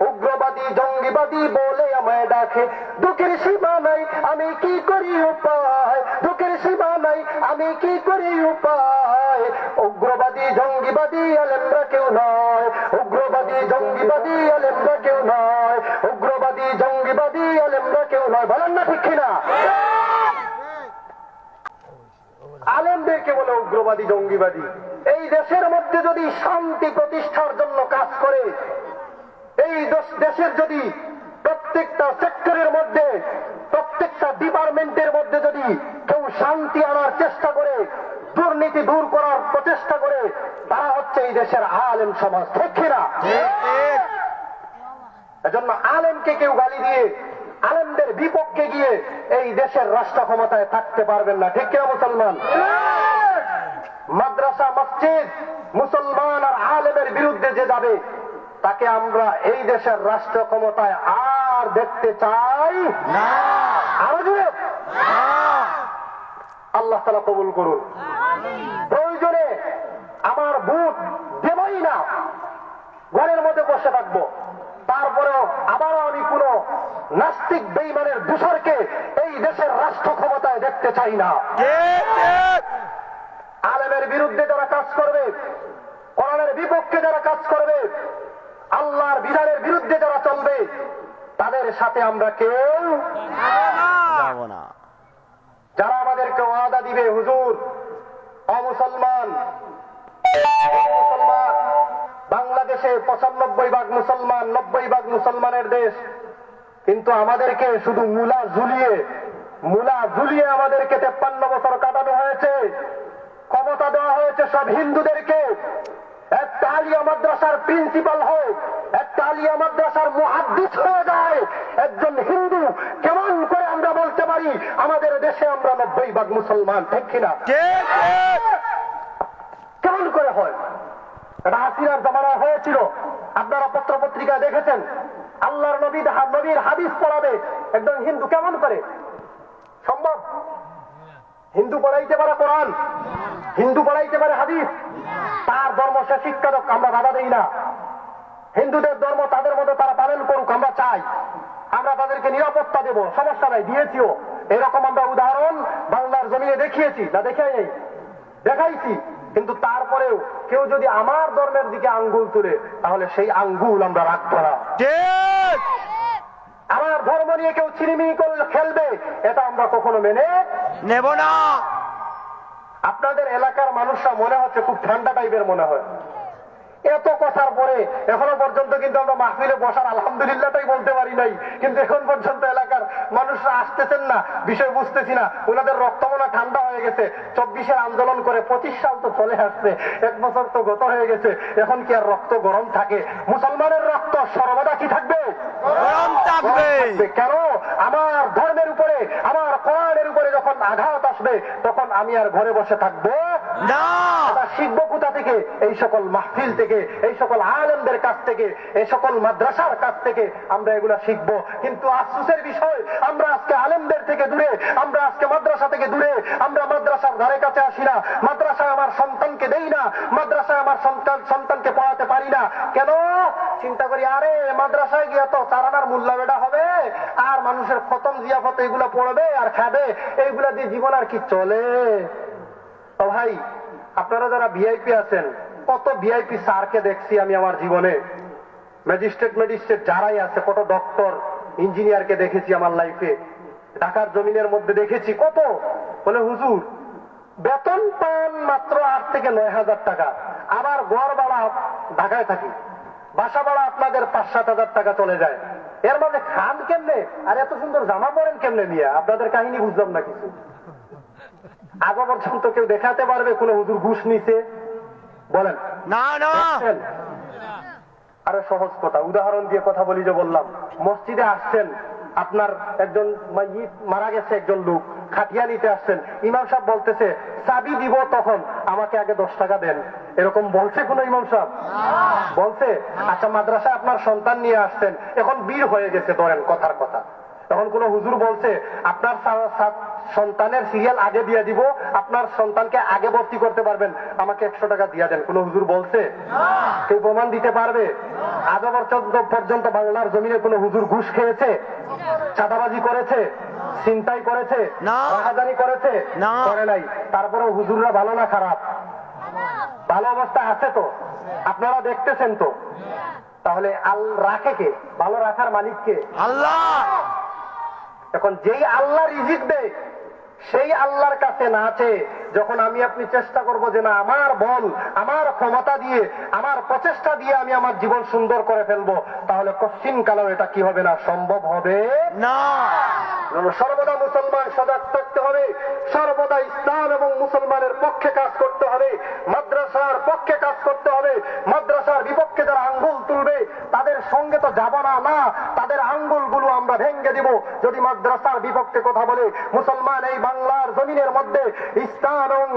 উগ্রবাদী জঙ্গিবাদী বলে আমায় ডাকে, দুঃখের সীমা নাই আমি কি করি উপায়, দুঃখের সীমা নাই আমি কি করি উপায়, উগ্রবাদী জঙ্গিবাদী আলেমরা কেউ নয়, উগ্রবাদী জঙ্গিবাদী আলেমরা কেউ নয়, উগ্রবাদী জঙ্গিবাদী আলেমরা কেউ নয়, বলেন না ঠিক কিনা? আলেমদেরকে বলে উগ্রবাদী জঙ্গিবাদী। এই দেশের মধ্যে যদি শান্তি প্রতিষ্ঠার জন্য কাজ করে, এই দেশের যদি প্রত্যেকটা সেক্টরের মধ্যে প্রত্যেকটা ডিপার্টমেন্টের মধ্যে যদি কেউ শান্তি আনার চেষ্টা করে, দুর্নীতি দূর করার প্রচেষ্টা করে, তারা হচ্ছে এই দেশের আলেম সমাজ, ঠিক কিনা? এজন্য আলেমকে কেউ গালি দিয়ে আলেমদের বিপক্ষে গিয়ে এই দেশের রাষ্ট্র ক্ষমতায় থাকতে পারবেন না, ঠিক কিনা মুসলমান? মাদ্রাসা মসজিদ মুসলমান আর আলেমের বিরুদ্ধে যে যাবে তাকে আমরা এই দেশের রাষ্ট্র ক্ষমতায় আর দেখতে চাই না। আরো জোরে আল্লাহ তাআলা কবুল করুন। প্রয়োজনে আমার ভোট দেবই না, ঘরের মধ্যে বসে থাকবো, তারপরেও আবারও আমি কোন নাস্তিক বেঈমানের দূষরকে এই দেশের রাষ্ট্র ক্ষমতায় দেখতে চাই না। আলেমের বিরুদ্ধে যারা কাজ করবে, কোরআনের বিপক্ষে যারা কাজ করবে, আল্লাহর বিধানের বিরুদ্ধে যারা চলবে, তাদের সাথে আমরা কেউ যাব না। যারা আমাদেরকে ওয়াদা দিবে হুজুর অমুসলমান, মুসলমান বাংলাদেশে 95% মুসলমান, 90% মুসলমানের দেশ, কিন্তু আমাদেরকে শুধু মুলা ঝুলিয়ে আমাদেরকে 53 বছর কাটানো হয়েছে, ক্ষমতা দেওয়া হয়েছে সব হিন্দুদেরকে। একটা আলিয়া মাদ্রাসার প্রিন্সিপাল হয়, একটা আলিয়া মাদ্রাসার মুহাদ্দিস হয়ে যায় একজন হিন্দু, কেমন করে আমরা বলতে পারি আমাদের দেশে আমরা 90% মুসলমান, ঠিক কিনা? কেমন করে হয়? এটা হাসিনার জামানায় হয়েছিল, আপনারা পত্র পত্রিকায় দেখেছেন। আল্লাহর নবীর হাদিস পড়াবে একজন হিন্দু, কেমন করে সম্ভব? হিন্দু পড়াইতে পারে কোরআন, হিন্দু পড়াইতে পারে হাদিস, তার ধর্ম সে শিক্ষা দেখ, আমরা বাধা দেই না। হিন্দুদের ধর্ম তাদের মধ্যে তারা পালন করুক, আমরা চাই, আমরা তাদেরকে নিরাপত্তা দেব, সমস্যা নাই, দিয়েছিও। এরকম আমরা উদাহরণ বাংলার জমিনে দেখিয়েছি না, দেখাইছি। কিন্তু তারপরেও কেউ যদি আমার ধর্মের দিকে আঙ্গুল তুলে, তাহলে সেই আঙ্গুল আমরা রাখবো না। আমার ধর্ম নিয়ে কেউ ছিনিমিনি করে খেলবে, এটা আমরা কখনো মেনে নেব না। আপনাদের এলাকার মানুষরা মনে হচ্ছে খুব ঠান্ডা টাইপের মনে হয়, এত কথার পরে এখনো পর্যন্ত কিন্তু আমরা মাহফিলে বসার আলহামদুলিল্লাহটাই বলতে পারি নাই। কিন্তু এখন পর্যন্ত এলাকার মানুষরা আসতেছেন না, বিষয় বুঝতেছি না। ওনাদের রক্তমনা ঠান্ডা হয়ে গেছে। 24-এর আন্দোলন করে 25 সাল তো চলে আসছে, 1 বছর তো গত হয়ে গেছে। এখন কি আর রক্ত গরম থাকে? মুসলমানের রক্ত সর্বদা কি থাকবে? গরম থাকবে। কেন? আমার ধর্মের উপরে, আমার কোরআনের উপরে যখন আঘাত আসবে, তখন আমি আর ঘরে বসে থাকবো না। আমরা শিখবো কোথা থেকে? এই সকল মাহফিল থেকে, এই সকল আলেমদের কাছ থেকে, এই সকল মাদ্রাসার কাছ থেকে আমরা এগুলা শিখবো। কিন্তু আফসোসের বিষয়, আমরা আজকে আলেমদের থেকে দূরে, আমরা আজকে মাদ্রাসা থেকে দূরে, আমরা মাদ্রাসার ধারে কাছে আসি না, মাদ্রাসায় আমার সন্তানকে দেই না, মাদ্রাসায় আমার সন্তানকে পড়াতে পারি না। কেন? চিন্তা করি, আরে মাদ্রাসায় গিয়ে তো চারানার মোল্লা বেটা হবে, আর মানুষের খতম জিয়াফত এগুলা পড়বে আর খাবে, এইগুলা দিয়ে জীবন আর কি চলে? তো ভাই, আপনারা যারা ভিআইপি আছেন, কত ভিআইপি স্যারকে দেখছি আমি আমার জীবনে, ম্যাজিস্ট্রেট যারাই আছে, কত ডক্টর ইঞ্জিনিয়ারকে দেখেছি আমার লাইফে। ঢাকার জমিনের মধ্যে দেখেছি কত, বলে হুজুর বেতন পান মাত্র 8 থেকে 9,000 টাকা, আবার ঘর ভাড়া, ঢাকায় থাকি, বাসা ভাড়া আপনাদের 5-7 হাজার টাকা চলে যায়। এর মাঝে খান কেমনে, আর এত সুন্দর জামা পরেন কেমনে নিয়ে? আপনাদের কাহিনী বুঝলাম না কিছু। আজ পর্যন্ত কেউ দেখাতে পারবে কোন হুজুর ঘুষ নিছে? বলেন না না। আরে সহজ কথা, উদাহরণ দিয়ে কথা বলি। যে বললাম, মসজিদে আসছেন, আপনার একজন মারা গেছে, একজন লোক খাটিয়া নিতে আসছেন, ইমাম সাহেব বলতেছে চাবি দিব, তখন আমাকে আগে 10 টাকা দেন। এরকম বলছে কোন ইমাম সাহেব? বলছে? আচ্ছা, মাদ্রাসায় আপনার সন্তান নিয়ে আসছেন, এখন বীর হয়ে গেছে, ধরেন কথার কথা, তখন কোন হুজুর বলছে আপনার সন্তানের সিরিয়াল আগে দিয়ে দিব, আপনার সন্তানকে আগে ভর্তি করতে পারবেন, আমাকে 100 টাকা দিয়ে দেন? কোন হুজুর বলছে? কেউ প্রমাণ দিতে পারবে? আজ পর্যন্ত বাংলার জমিনে কোন হুজুর ঘুষ খেয়েছে, চাঁদাবাজি করেছে, ছিনতাই করেছে, রাহাজানি করেছে? করে নাই। তারপরে হুজুররা ভালো না খারাপ? ভালো অবস্থায় আছে তো, আপনারা দেখতেছেন তো। তাহলে রাখে কে? ভালো রাখার মালিক কে? আল্লাহ। এখন যেই আল্লাহ রিজিক দেয়, সেই আল্লাহর কাছে না আছে, যখন আমি আপনি চেষ্টা করব যে না, আমার বল, আমার ক্ষমতা দিয়ে, আমার প্রচেষ্টা দিয়ে আমি আমার জীবন সুন্দর করে ফেলবো, তাহলে কঠিন কালেও এটা কি হবে না? সম্ভব হবে না। সর্বদা মুসলমান সজাগ থাকতে হবে, সর্বদা ইসলাম এবং মুসলমানের পক্ষে কাজ করতে হবে, মাদ্রাসার পক্ষে কাজ করতে হবে। মাদ্রাসার বিপক্ষে যারা আঙ্গুল তুলবে, তাদের সঙ্গে তো যাব না, না, তাদের আঙ্গুলগুলো আমরা ভেঙে দিব। যদি মাদ্রাসার বিপক্ষে কথা বলে মুসলমান এই বাংলার জমিনের মধ্যে ইসলাম এবং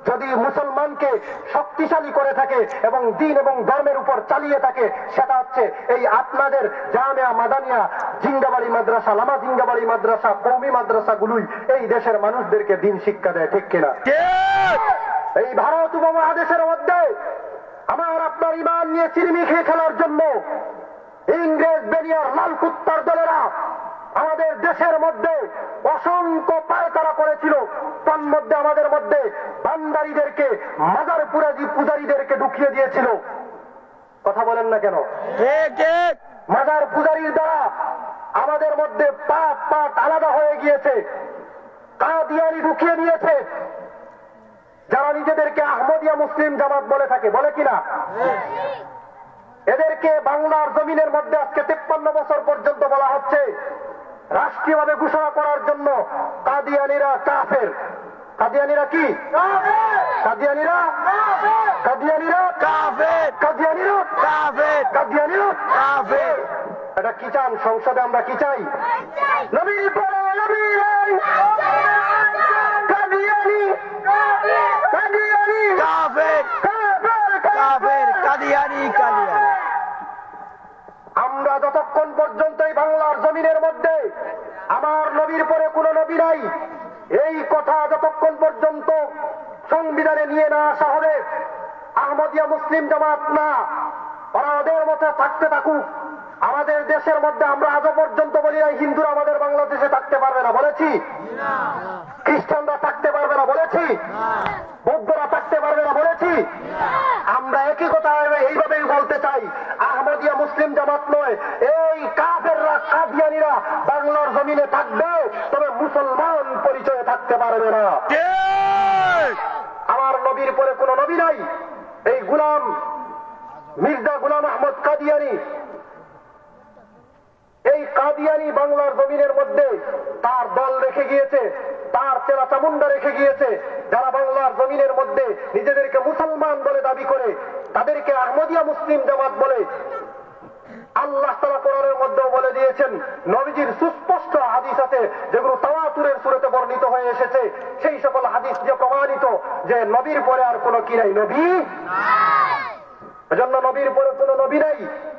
যদি মুসলমানকে শক্তিশালী করে থাকে এবং দ্বীন এবং ধর্মের উপর চালিয়ে থাকে, সেটা হচ্ছে এই আপনাদের জামিয়া মাদানিয়া, জিঙ্গাবাড়ি মাদ্রাসা, লামা জিঙ্গাবাড়ি মাদ্রাসা, কওমি মাদ্রাসাগুলোই এই দেশের মানুষদেরকে দ্বীন শিক্ষা দেয়, ঠিক কিনা? এই ভারত উপমহাদেশের মধ্যে আমার আপনার ইমান নিয়ে চিরমি খেয়ে খেলার জন্য ইংরেজ বেনিয়ার লাল কুত্তার দলেরা আমাদের দেশের মধ্যে অসংখ্য পায়তারা করেছিল। তার মধ্যে আমাদের মধ্যে বান্দারিদেরকে, মাজার পূজারীদেরকে ঢুকিয়ে দিয়েছিল। কথা বলেন না কেন? মাজার পূজারীর দ্বারা আমাদের মধ্যে পাট আলাদা হয়ে গিয়েছে, কাদিয়ানি ঢুকিয়ে দিয়েছে। যারা নিজেদেরকে আহমদিয়া মুসলিম জামাত বলে থাকে, বলে কিনা? এদেরকে বাংলার জমিনের মধ্যে আজকে 53 বছর পর্যন্ত বলা হচ্ছে রাষ্ট্রীয়ভাবে ঘোষণা করার জন্য কাদিয়ানিরা কাফের। কাদিয়ানিরা কি? কাদিয়ানিরা কাফের। কাদিয়ানিরা কাফের। কাদিয়ানিরা কাফের। এটা কি চান? সংসদে আমরা কি চাই? নবী পড়ো, নবী নাই। কাদিয়ানি কাদিয়ানি কাফের। কাফের কাফের। কাদিয়ানি কাদিয়ানি। আমরা যতক্ষণ পর্যন্ত এই বাংলার জমিনের মধ্যে আমার নবীর পরে কোনো নবী নাই, এই কথা যতক্ষণ পর্যন্ত সংবিধানে নিয়ে না আসা হবে, আহমদিয়া মুসলিম জামাত না, ওরা ওদের মধ্যে থাকতে থাকুক। আমাদের দেশের মধ্যে আমরা আজও পর্যন্ত বলি নাই হিন্দুরা আমাদের বাংলাদেশে থাকতে পারবে না, বলেছি? খ্রিস্টানরা থাকতে পারবে না, বলেছি? বৌদ্ধরা থাকতে পারবে না, বলেছি? আমরা একই কথা এইভাবেই বলতে চাই, আহমদিয়া মুসলিম জামাত নয়, এই কাফেররা, কাদিয়ানিরা বাংলার জমিনে থাকবে, তবে মুসলমান পরিচয়ে থাকতে পারবে না। আমার নবীর পরে কোনো নবী নাই। এই গুলাম মির্জা গোলাম আহমদ কাদিয়ানী, এই কাদিয়ানী বাংলার জমিনের মধ্যে তার দল রেখে গিয়েছে, তার চেলা চামুন্ডা রেখে গিয়েছে। যারা বাংলার জমিনের মধ্যে নিজেদেরকে মুসলমান বলে দাবি করে, তাদেরকে আহমদিয়া মুসলিম জামাত বলে। আল্লাহ তাআলা কোরআনের মধ্যেও বলে দিয়েছেন, নবীজির সুস্পষ্ট হাদিস আছে যেগুলো তাওয়াতুরের সূরতে বর্ণিত হয়ে এসেছে। সেই সকল হাদিস যে প্রমাণিত যে নবীর পরে আর কোনো কি নাই, নবী এজন্য নবীর পরে কোনো নবী নাই,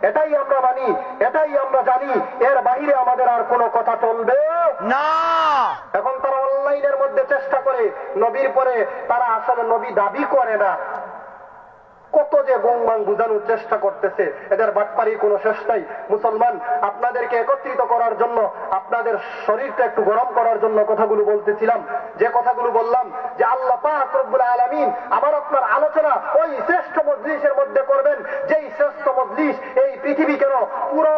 এটাই আমরা মানি, এটাই আমরা জানি। এর বাহিরে আমাদের আর কোনো কথা চলবে না। এখন তারা অনলাইনের মধ্যে চেষ্টা করে নবীর পরে তারা আসলে নবী দাবি করে না। কত যে গুংমাং বুঝানোর চেষ্টা করতেছে, এদের বাটপারির কোনো শেষ নাই। মুসলমান, আপনাদেরকে একত্রিত করার জন্য, আপনাদের শরীরটা একটু গরম করার জন্য কথাগুলো বলতেছিলাম। যে কথাগুলো বললাম যে আল্লাহ পাক রব্বুল আলামিন আমার আপনার আলোচনা ওই শ্রেষ্ঠ মজলিসের মধ্যে করবেন, যেই শ্রেষ্ঠ মজলিস এই পৃথিবী কেন পুরো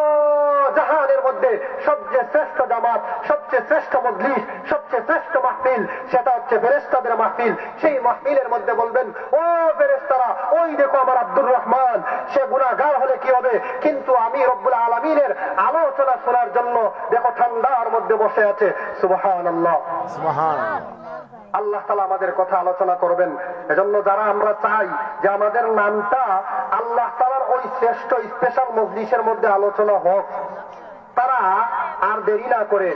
জাহানের মধ্যে সবচেয়ে শ্রেষ্ঠ জামাত, সবচেয়ে শ্রেষ্ঠ মজলিস, সবচেয়ে শ্রেষ্ঠ মাহফিল, সেটা হচ্ছে ফেরেশতাদের মাহফিল। সেই মাহফিলের মধ্যে বলবেন, ও ফেরেশতারা, ওই দেখো আমার আব্দুর রহমান, সে গুনাহগার হলে কি হবে, কিন্তু আমি রব্বুল আলামিনের আলোচনা শোনার জন্য দেখো ঠান্ডার মধ্যে বসে আছে। সুবহানাল্লাহ, সুবহানাল্লাহ। আল্লাহ তাআলা আমাদের কথা আলোচনা করবেন। এজন্য যারা আমরা চাই যে আমাদের নামটা আল্লাহ তাআলার ওই শ্রেষ্ঠ স্পেশাল মজলিসের মধ্যে আলোচনা হোক, তারা আর দেরি না করে,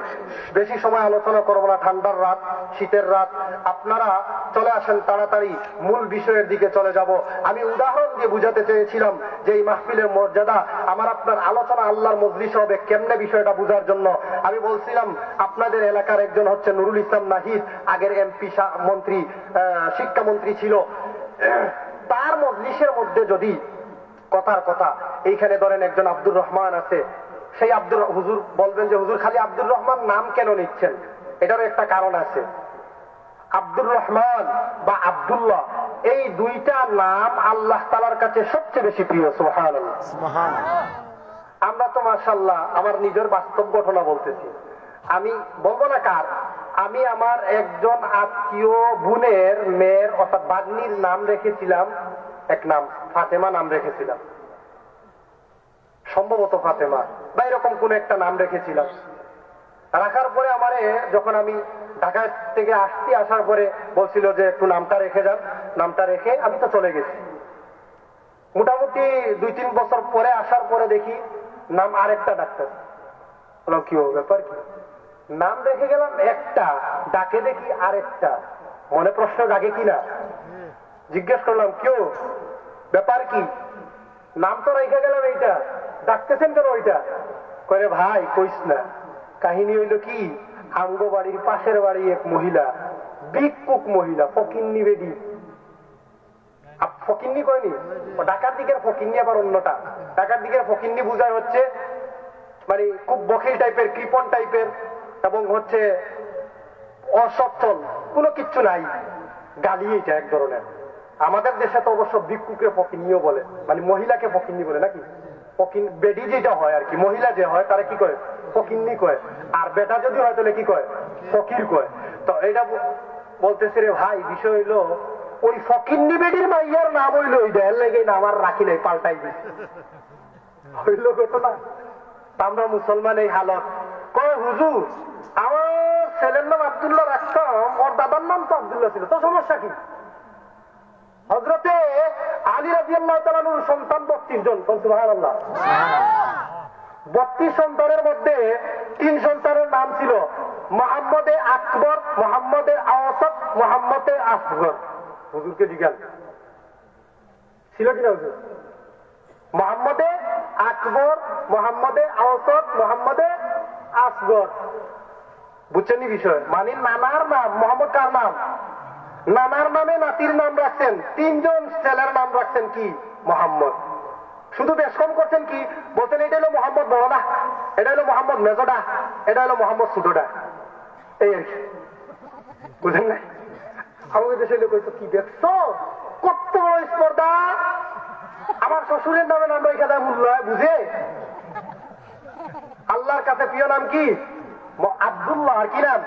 বেশি সময় আলোচনা করবো না, ঠান্ডার রাত, শীতের রাত, আপনারা চলে আসেন তাড়াতাড়ি, মূল বিষয়ের দিকে চলে যাব। আমি উদাহরণ দিয়ে বুঝাতে চেয়েছিলাম যে এই মাহফিলের মর্যাদা, আমার আপনার আলোচনা আল্লাহর মজলিস হবে কেমনে, বিষয়টা বুঝার জন্য আমি বলছিলাম আপনাদের এলাকার একজন হচ্ছে নুরুল ইসলাম নাহিদ, আগের এমপি মন্ত্রী, শিক্ষামন্ত্রী ছিল। তার মজলিসের মধ্যে যদি কথার কথা এইখানে ধরেন একজন আব্দুর রহমান আছে, সেই হুজুর বলবেন যে হুজুর খালি আব্দুর রহমান নাম কেন নিচ্ছেন, এটারও একটা কারণ আছে। আব্দুর রহমান বা আব্দুল্লাহ, এই দুইটা নাম আল্লাহ তাআলার কাছে সবচেয়ে বেশি প্রিয়। সুবহানাল্লাহ, সুবহানাল্লাহ। আমরা তো মাশাআল্লাহ, আমার নিজের বাস্তব ঘটনা বলতেছি, আমি বলবো না কার, আমি আমার একজন আত্মীয় বোনের মেয়ের অর্থাৎ বাগ্নির নাম রেখেছিলাম, এক নাম ফাতেমা নাম রেখেছিলাম, সম্ভবত ফাতেমা বা এরকম কোন একটা নাম রেখেছিলাম। রাখার পরে আমারে যখন আমি ঢাকা থেকে আসার পরে বলছিল যে একটু নামটা রেখে যান, নামটা রেখে আমি তো চলে গেছি। মোটামুটি 2-3 বছর পরে আসার পরে দেখি নাম আরেকটা ডাক্তার। বললাম কি ব্যাপার, কি নাম রেখে গেলাম একটা, ডাকে দেখি আরেকটা, মনে প্রশ্ন জাগে কিনা, জিজ্ঞেস করলাম কেউ ব্যাপার কি, নাম তো রেখে গেলাম এইটা, ডাকতেছেন কেন ওইটা? কয়ে ভাই কইস না, কাহিনী হইল কি, আমগো বাড়ির পাশের বাড়ি এক মহিলা, ভিক্ষুক মহিলা, ফকিন্নি বেডি, ফকিন্নি কয়নি, ঢাকার দিকের ফকিন্নি আবার অন্যটা। ঢাকার দিকের ফকিন্নি বুঝায় হচ্ছে মানে খুব বখিল টাইপের, কৃপণ টাইপের, এবং হচ্ছে অসচ্ছল, কোনো কিচ্ছু নাই, গালি এটা এক ধরনের। আমাদের দেশে তো অবশ্য ভিক্ষুকে ফকিন্নিও বলে, মানে মহিলাকে ফকিন্নি বলে নাকি, ফকিন বেডি যেটা হয় আর কি, মহিলা যে হয় তারা কি করে ফকিন্নি কয়, আর বেটা যদি হয় তাহলে কি কয় ফকির কয়। তো এটা বলতেছে রে ভাই, বিষয় হইলো ওই ফকিন্নি বেডির মাইয়ার নাম হইলো ওই দেয়ার লেগে না আমার রাখি নাই, পাল্টাই দিচ্ছে, হইলো ঘটনা। আমরা মুসলমান এই হালত। কয় হুজুর আমার ছেলের নাম আব্দুল্লাহ রাখতাম, ওর দাদার নাম তো আব্দুল্লাহ ছিল, তো সমস্যা কি? হযরতে আলী রাদিয়াল্লাহু তাআলা আনহুর সন্তান 32 জন, সুবহানাল্লাহ। 32 সন্তানের মধ্যে 3 সন্তানের নাম ছিল মুহাম্মদে আকবর, মুহাম্মদে আওসাত, মুহাম্মদে আসগর। হুজুরকে জিজ্ঞাসা ছিল কিনা হুজুর? মুহাম্মদে আকবর, মুহাম্মদে আওসাত, মুহাম্মদে আসগর। বুঝছেন বিষয়, মানে নানার নাম মোহাম্মদ, কার নাম? নানার নামে নাতির নাম রাখছেন, 3 জন ছেলের নাম রাখছেন কি মোহাম্মদ। শুধু বেশ কম করছেন কি, বলছেন এটা হলো মোহাম্মদ বড়ডা, এটা হলো মোহাম্মদ মেজডা, এটা হলো মোহাম্মদ ছোটডা, এই আর কি। বুঝেন না? আমাদের দেশে লোক হয়তো কি দেখছো, কত বড় স্পর্ধা, আমার শ্বশুরের নামে নাম রেখে দেয়, মূল্য হয় বুঝে। আল্লাহর কাছে প্রিয় নাম কি? আব্দুল্লাহ। আর কি নাম?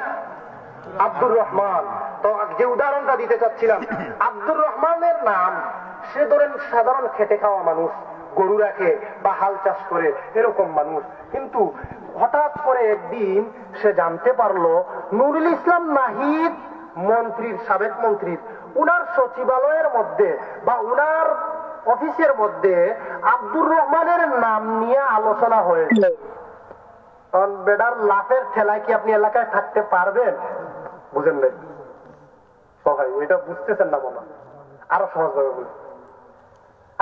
আব্দুর রহমান। তো যে উদাহরণটা দিতে চাচ্ছিলাম, আব্দুর রহমানের নাম, সে ধরেন সাধারণ খেটে খাওয়া মানুষ, গরু রাখে বা হাল চাষ করে, এরকম মানুষ। কিন্তু হঠাৎ করে একদিন সে জানতে পারলো নুরুল ইসলাম নাহিদ মন্ত্রীর, সাবেক মন্ত্রীর, উনার সচিবালয়ের মধ্যে বা উনার অফিসের মধ্যে আব্দুর রহমানের নাম নিয়ে আলোচনা হয়েছে। কারণ বেটার লাফের ঠেলায় কি আপনি এলাকায় থাকতে পারবেন? বুঝেন নাই সবাই, এটা বুঝতেছেন না বলা, আরো সহজভাবে বলি।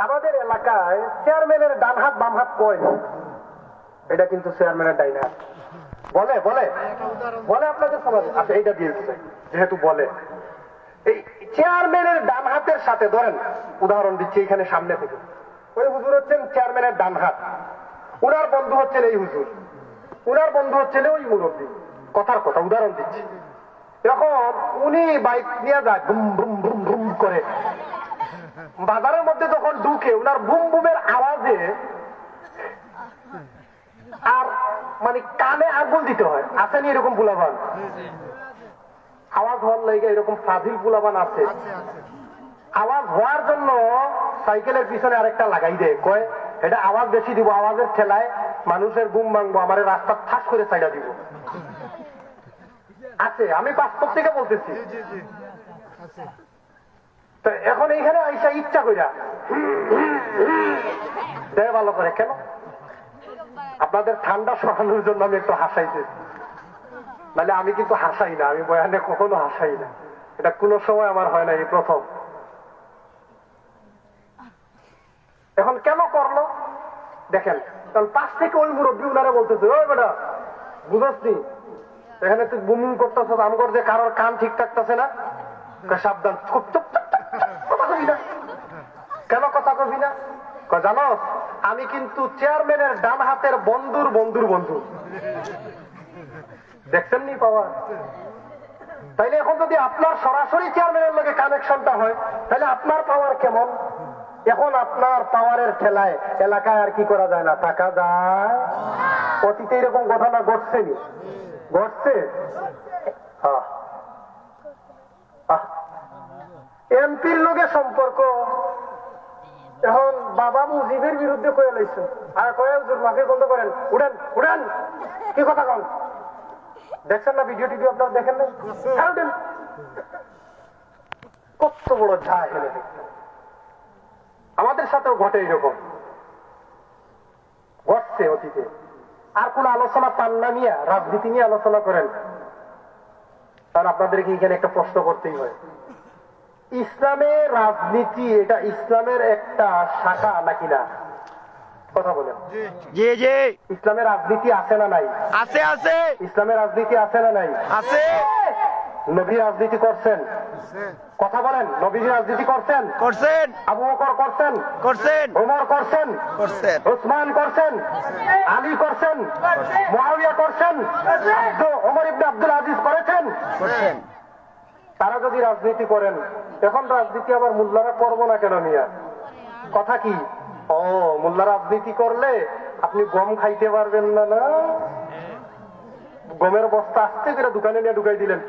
আমাদের এলাকায় চেয়ারম্যানের ডান হাত বাম হাত কয়, এটা কিন্তু চেয়ারম্যানের ডাইন হাত। বলে বলে বলে আপনাদের সমাজে। আচ্ছা, এইটা দিয়ে দিতে চাই, যেহেতু বলে। এই চেয়ারম্যানের ডান হাতের সাথে ধরেন, উদাহরণ দিচ্ছি এখানে সামনে থেকে, ওই হুজুর হচ্ছেন চেয়ারম্যানের ডান হাত, উনার বন্ধু হচ্ছেন এই হুজুর, উনার বন্ধু হচ্ছেন ওই মুরব্বী। কথার কথা উদাহরণ দিচ্ছি। যখন উনি বাইক নিয়ে যায় বুম বুম বুম বুম করে, বাজারের মধ্যে যখন ঢুকে উনার বুম বুমের আওয়াজে আর মানে কানে আগুন দিতে হয়। আসেনি এরকম বুলাবান? আওয়াজ হওয়ার লাগে এরকম ফাজিল বুলাবান আছে। আওয়াজ হওয়ার জন্য সাইকেলের পিছনে আরেকটা লাগাই দেয়, কয় এটা আওয়াজ বেশি দিব, আওয়াজের ঠেলায় মানুষের বুম ভাঙবো, আমার রাস্তা ঠাস করে সাইডা দিব। আছে, আমি বাস্তব থেকে বলতেছি। তো এখন এইখানে আইসা ইচ্ছা কইরা দেয় ভালো করে। কেন? আপনাদের ঠান্ডা সরানোর জন্য আমি একটু হাসাইছি, নাহলে আমি কিন্তু হাসাই না, আমি বয়ানে কখনো হাসাই না, এটা কোনো সময় আমার হয় না, এই প্রথম। এখন কেন করলো দেখেন, কারণ পাশ থেকে ওই মুরব্বী উনারা বলতেছে, ওই বেটা বুঝছি এখানে তুই বুমিং করতেছ, আমার যে কারোর কান ঠিক থাকতেছে না, সাবধান, চুপ চুপ, কথা কবি না। কেন কথা কবি না? জানো আমি কিন্তু চেয়ারম্যানের ডান হাতের বন্ধুর বন্ধুর বন্ধু। দেখছেন নি পাওয়ার? তাইলে এখন যদি আপনার সরাসরি চেয়ারম্যানের লগে কানেকশনটা হয়, তাহলে আপনার পাওয়ার কেমন? এখন আপনার পাওয়ারের ঠেলায় এলাকায় আর কি করা যায় না, থাকা যায়। অতীতে এরকম ঘটনা ঘটছে নি? ঘটছে। এমপির লগে সম্পর্ক এখন বাবা মুজিবের বিরুদ্ধে কয়ে লাইছে, আর কয়ে মাফির বন্ধ করেন, উড়েন উড়েন, কি কথা কন? দেখছেন না ভিডিও টিডিও? আপনারা দেখেন না? কত বড় ঝা এখানে দেখছেন। আমাদের সাথেও ঘটে এরকম, ঘটছে অতীতে। আর কোন আলোচনা পান না নিয়ে রাজনীতি নিয়ে আলোচনা করেন, কারণ আপনাদেরকে এখানে একটা প্রশ্ন করতেই হয়, ইসলামের রাজনীতি এটা ইসলামের একটা শাখা নাকি না? কথা বলেন। জি জি, ইসলামের রাজনীতি আছে না নাই? আছে আছে। ইসলামের রাজনীতি আছে না নাই? আছে। নবী রাজনীতি করছেন? কথা বলেন, নবীজি রাজনীতি করছেন? করছেন। আবু বকর করছেন? করছেন। ওমর করছেন? করছেন। উসমান করছেন? আলী করছেন? মুআবিয়া করছেন? ওমর ইবনে আব্দুল আজিজ করেছেন? করছেন। তারা যদি রাজনীতি করেন, এখন রাজনীতি আবার মোল্লারা করবো না কেন মিয়া? কথা কি? ও মোল্লা রাজনীতি করলে আপনি গম খাইতে পারবেন না? না, গমের বস্তা আস্তে করে দোকানে নিয়ে ঢুকাই দিলেন,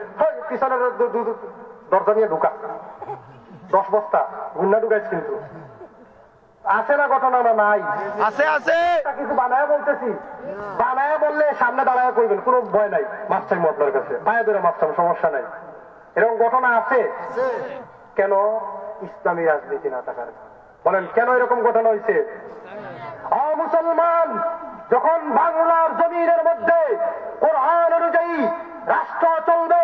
পিছনের দরজা নিয়ে ঢুকা, 10 বস্তা ঘুন্না ঢুকাইছে। কিন্তু আছে না ঘটনা? না নাই? আছে আছে। কিছু বানায় বলতেছি, বানায় বললে সামনে দাঁড়ায় করবেন, কোনো ভয় নাই। মাছ চাইবো আপনার কাছে, পায়ে ধরে মাছ চাইবো, সমস্যা নাই। এরকম ঘটনা আছে। কেন? ইসলামী রাজনীতি না থাকার। বলেন কেন এরকম ঘটনা হয়েছে? মুসলমান যখন বাংলার জমিনের মধ্যে কোরআন অনুযায়ী রাষ্ট্র চলবে,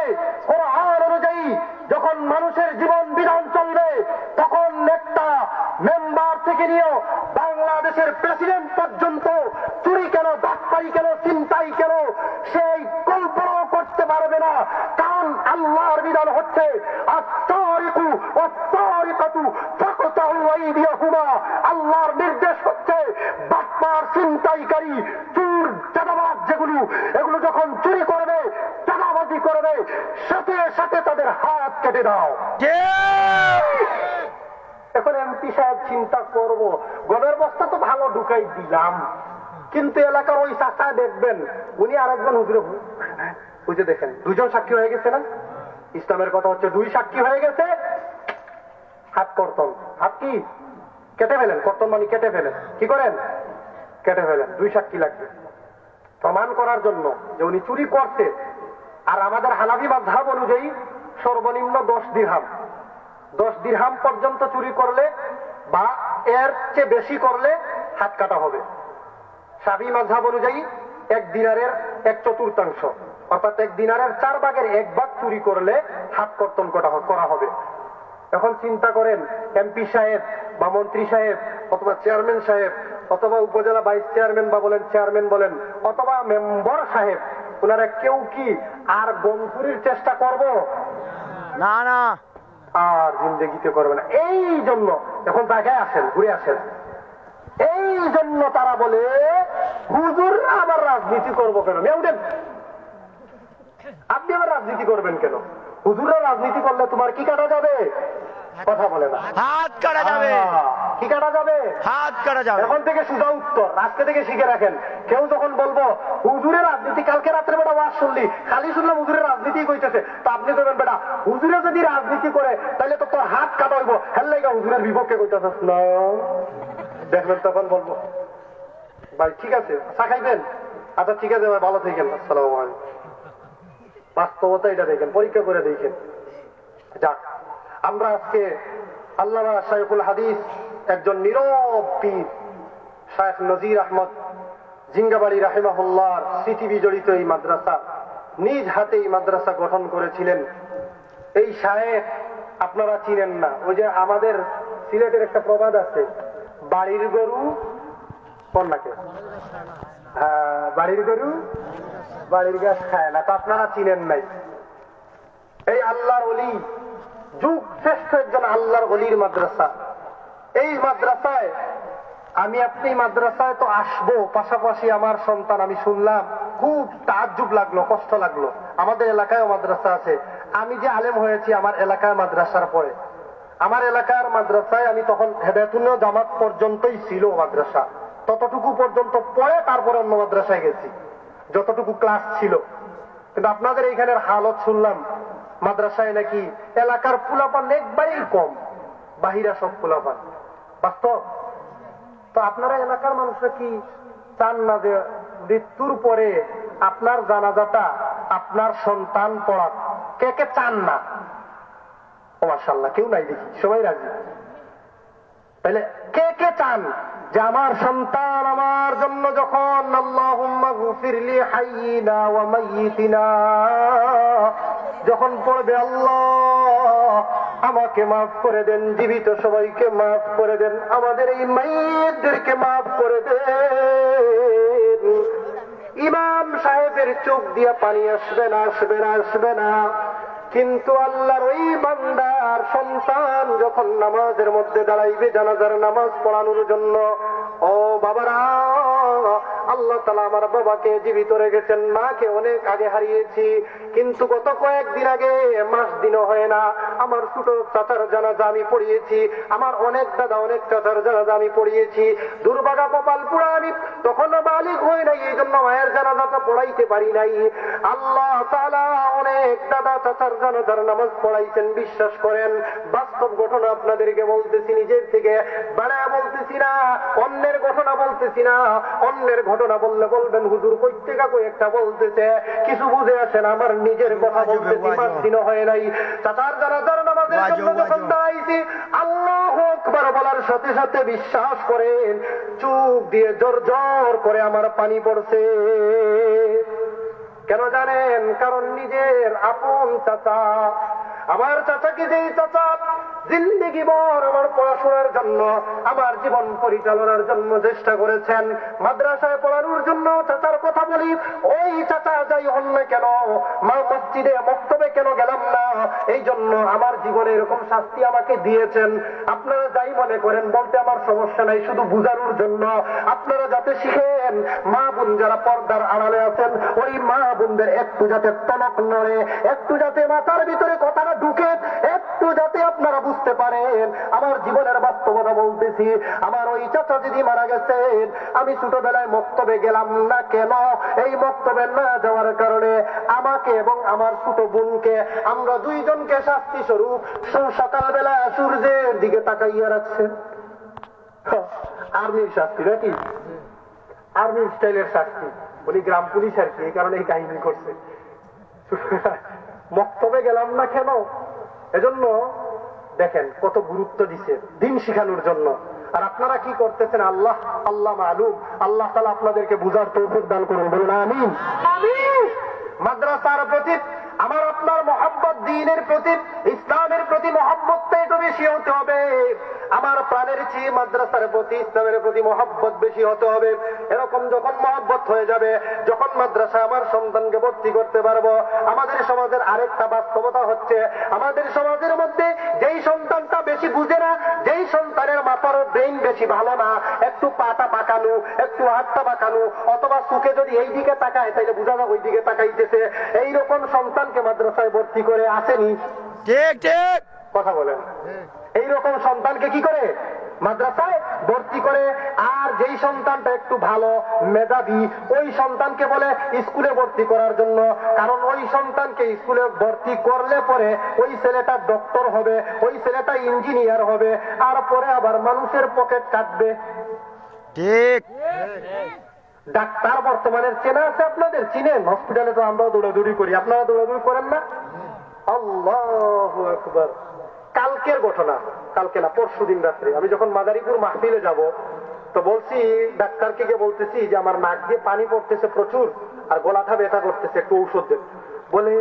কোরআন অনুযায়ী যখন মানুষের জীবন বিধান চলবে, তখন একটা মেম্বার থেকে নিয়েও বাংলাদেশের প্রেসিডেন্ট পর্যন্ত চুরি কেন, বাটপারি কেন, চিন্তাই কেন, সেই কল্পনাও করতে পারবে না। কারণ আল্লাহর বিধান হচ্ছে আল্লাহর নির্দেশ হচ্ছে বাটপার, চিন্তাইকারী, চুর, চাঁদাবাজ যেগুলো, এগুলো যখন চুরি করবে, চাঁদাবাজি করবে, সাথে সাথে তাদের হাত কেটে দাও। এখন এমপি সাহেব চিন্তা করবো, গমের বস্তা তো ভালো ঢুকাই দিলাম, কিন্তু এলাকার ওই চাচা দেখবেন উনি আরেকজন হুজুরে বুঝে দেখেন, 2 জন সাক্ষী হয়ে গেছে না? ইসলামের কথা হচ্ছে 2 সাক্ষী হয়ে গেছে, হাত করতন, হাত কি কেটে ফেলেন, কর্তন মানি কেটে ফেলেন। কি করেন? কেটে ফেলেন। 2 সাক্ষী লাগবে প্রমাণ করার জন্য যে উনি চুরি করতে। আর আমাদের হানাফি মাযহাব অনুযায়ী সর্বনিম্ন 10 দিরহাম, 10 দিরহাম পর্যন্ত চুরি করলে বা এর চেয়ে বেশি করলে হাত কাটা হবে। শাফি মাযহাব অনুযায়ী 1 দিনারের 1/4, অর্থাৎ 1 দিনারের 4 ভাগের 1 ভাগ চুরি করলে হাত কর্তন করা হবে। এখন চিন্তা করেন, এমপি সাহেব বা মন্ত্রী সাহেব অথবা চেয়ারম্যান সাহেব অথবা উপজেলা ভাইস চেয়ারম্যান বা বলেন চেয়ারম্যান বলেন অথবা মেম্বার সাহেব, ওনারা কেউ কি আর গম চুরির চেষ্টা করব? না না, আর জিন্দেগিতে করবে না। এই জন্য এখন জায়গায় আসেন, ঘুরে আসেন, এই জন্য তারা বলে হুজুর আবার রাজনীতি করবো কেন? মেউডেন, আপনি আবার রাজনীতি করবেন কেন? হুজুরা রাজনীতি করলে তোমার কি কাটা যাবে? কথা বলে না। হাত কাটা যাবে। কি কাটা যাবে? হাত কাটা যাবে। এখন থেকে সোজা উত্তর, আজকে থেকে শিখে রাখেন। কেউ যখন বলবো হুজুরের রাজনীতি, কালকে রাত্রে বেটা ওয়াজ শুনলি, খালি শুনলাম হুজুরের রাজনীতি কইতেছে, তো আপনি বলবেন বেটা হুজুরে যদি রাজনীতি করে তাহলে তো তোর হাত কাটা হইব, হেল্লাইগা হুজুরের বিপক্ষে কইতেছিস না। দেখবেন তখন বলবো ভাই ঠিক আছে, চা খাইবেন? আচ্ছা ঠিক আছে ভাই, ভালো থাকেন, আসসালামু আলাইকুম। বাস্তবতা এটা দেখেন, পরীক্ষা করে দেখেন। যাক, আমরা আজকে আল্লামা শাইখুল হাদিস, একজন নীরব পীর শাইখ নজির আহমদ জিঙ্গাবাড়ি রাহিমাহুল্লাহর স্মৃতি বিজড়িত এই মাদ্রাসা, নিজ হাতে এই মাদ্রাসা গঠন করেছিলেন। এই শায়েখ আপনারা চিনেন না, ওই যে আমাদের সিলেটের একটা প্রবাদ আছে, বাড়ির গরু কন্যাকে, হ্যাঁ বাড়ির গরু বাড়ির গাছ খায় না, তো আপনারা চিনেন নাই। এই আল্লাহর ওলি, যুগ শ্রেষ্ঠ একজন আল্লাহর ওলির মাদ্রাসা। এই মাদ্রাসায় আমি আপনি মাদ্রাসায় তো আসবো, পাশাপাশি আমার সন্তান, আমি শুনলাম খুব তাজ্জুব লাগলো, কষ্ট লাগলো। আমাদের এলাকায় মাদ্রাসা আছে, আমি যে আলেম হয়েছি আমার এলাকায় মাদ্রাসার পরে, আমার এলাকার মাদ্রাসায় আমি তখন হেদায়েতুন্নেহ জামাত পর্যন্তই ছিল মাদ্রাসা, ততটুকু পর্যন্ত পড়ে তারপরে অন্য মাদ্রাসায় গেছি, যতটুকু ক্লাস ছিল। কিন্তু আপনাদের এইখানের হালত শুনলাম, মাদ্রাসায় নাকি এলাকার পোলাপান একবারেই কম, বাহিরা সব পোলাপান। বাস্তব তো আপনারা এলাকার মানুষরা কি চান না যে মৃত্যুর পরে আপনার জানাজাটা আপনার সন্তান পড়াক? কে কে চান না? ও মাশাআল্লাহ, কেউ নাই দেখি, সবাই রাজি। তাহলে কে কে চান যে আমার সন্তান আমার জন্য যখন আল্লাহুম্মা গফিরলি হাইয়িনা ওয়া মাইয়িতিনা যখন পড়বে, আল্লাহ আমাকে মাফ করে দেন, জীবিত সবাইকে মাফ করে দেন, আমাদের এই মাইয়িতদেরকে মাফ করে দেন, ইমাম সাহেবের চোখ দিয়ে পানি আসবে না, আসবে না, আসবে না। কিন্তু আল্লাহর ওই বান্দার সন্তান যখন নামাজের মধ্যে দাঁড়াইবে, জানাজার নামাজ পড়ানোর জন্য, ও বাবারা, আল্লাহ তাআলা আমার বাবাকে জীবিত রেখেছেন, মাকে অনেক আগে হারিয়েছি, কিন্তু গত কয়েকদিন আগে, মাস দিনও হয় না, আমার ছোট চাচার জানাজা আমি পড়িয়েছি, আমার অনেক দাদা অনেক চাচার জানাজা আমি পড়িয়েছি। দুর্ভাগা কপাল পুরা, আমি তখনও বালিগ হই নাই, এই জন্য মায়ের জানাজাটা পড়াইতে পারি নাই। আল্লাহ তাআলা অনেক দাদা চাচার জানাজার নামাজ পড়াইছেন, বিশ্বাস করেন। বাস্তব ঘটনা আপনাদেরকে বলতেছি, নিজের থেকে বানায় বলতেছি না, অন্যের ঘটনা বলতেছি না। অন্যের ঘটনা বললে বলবেন হুজুর কই থেকে কই একটা বলতেছে, কিছু বুঝে আসেন, আমার নিজের কথা বলতেছি। 5 দিনও হয় নাই, চাচার জানাজার নামাজের জন্য যখন দাঁড়াইছি, আল্লাহু আকবার বলার সাথে সাথে বিশ্বাস করেন চোখ দিয়ে জোর জোর করে আমার পানি পড়ছে। কেন জানেন? কারণ নিজের আপন চাচা, আমার চাচাকে যেই চাচা জিন্দেগি ভর আমার পড়াশোনার জন্য, আমার জীবন পরিচালনার জন্য চেষ্টা করেছেন, মাদ্রাসায় পড়ানোর জন্য চাচার কথা বলি, ওই চাচা যাই হন না কেন, মা মসজিদে মক্তবে কেন গেলাম না, এই জন্য আমার জীবনে এরকম শাস্তি আমাকে দিয়েছেন। আপনারা যাই মনে করেন, বলতে আমার সমস্যা নাই, শুধু বুঝানোর জন্য, আপনারা যাতে শিখেন, মা বোন যারা পর্দার আড়ালে আছেন, ওই মা বোনদের একটু যাতে টনক নড়ে, একটু যাতে মাথার ভিতরে কথাটা ঢুকে, একটু যাতে আপনারা বুঝতে পারেন। আমার জীবনের বাস্তবতা বলতেছি, আমার ওই চাচা দিদি মারা গেছেন, আমি ছোটবেলায় মক্তবে গেলাম না কেন, এই মক্তবে না যাওয়ার কারণে আমাকে এবং আমার ছোট বোনকে, আমরা দুইজনকে শাস্তি স্বরূপ সকালবেলা সূর্যের দিকে তাকাইয়া রাখছেন। আর্মির শাস্তি নাকি? আর্মি স্টাইলের শাস্তি, উনি গ্রাম পুলিশ আর কি, এই কারণে এই কাহিনী করছে। মক্তবে গেলাম না কেন? এজন্য দেখেন কত গুরুত্ব দিছে দিন শিখানোর জন্য। আর আপনারা কি করতেছেন আল্লাহ আল্লাহ মালুম। আল্লাহ তাআলা আপনাদেরকে বুঝার তৌফিক দান করুন, বলুন আমিন। মাদ্রাসার প্রতি আমার আপনার মহব্বত, দ্বীনের প্রতি, ইসলামের প্রতি মহব্বতটা একটু বেশি হতে হবে। আমার প্রাণের চেয়ে মাদ্রাসার প্রতি, ইসলামের প্রতি মহব্বত বেশি হতে হবে। এরকম যখন মহব্বত হয়ে যাবে, যখন মাদ্রাসায় আমার সন্তানকে ভর্তি করতে পারবো। আমাদের সমাজের আরেকটা বাস্তবতা হচ্ছে, আমাদের সমাজের মধ্যে যেই সন্তানটা বেশি বুঝে না, যেই সন্তানের মাথার ব্রেইন বেশি ভালো না, একটু পাটা পাকানো, একটু হাতটা পাকানো, অথবা চোখে যদি এই দিকে তাকায় তাইলে বোঝা যায় ওই দিকে তাকাইতেছে, এইরকম সন্তানকে মাদ্রাসায় ভর্তি করে আসেনি? ঠিক ঠিক কথা বলেন। এইরকম সন্তানকে কি করে মাদ্রাসায় ভর্তি করে। আর যেই সন্তানটা একটু ভালো মেধাবী, ওই সন্তানকে বলে স্কুলে ভর্তি করার জন্য। কারণ ওই সন্তানকে স্কুলে ভর্তি করলে পরে ওই ছেলেটা ডক্টর হবে, ওই ছেলেটা ইঞ্জিনিয়ার হবে, আর পরে আবার মানুষের পকেট কাটবে। ঠিক। ডাক্তার বর্তমানের চেনা আছে আপনাদের? চিনেন? হসপিটালে তো আমরাও দৌড়াদৌড়ি করি, আপনারা দৌড়াদৌড়ি করেন না? আল্লাহু আকবার। কালকের ঘটনা, কালকে না পরশু দিন রাত্রে আমি যখন মাদারীপুর মাহফিলে যাব, তো বলছি ডাক্তারকে গিয়ে বলতেছি যে আমার নাক দিয়ে পানি পড়তেছে প্রচুর, আর গলাটা ব্যথা করতেছে, একটু ঔষধ দেন। বলে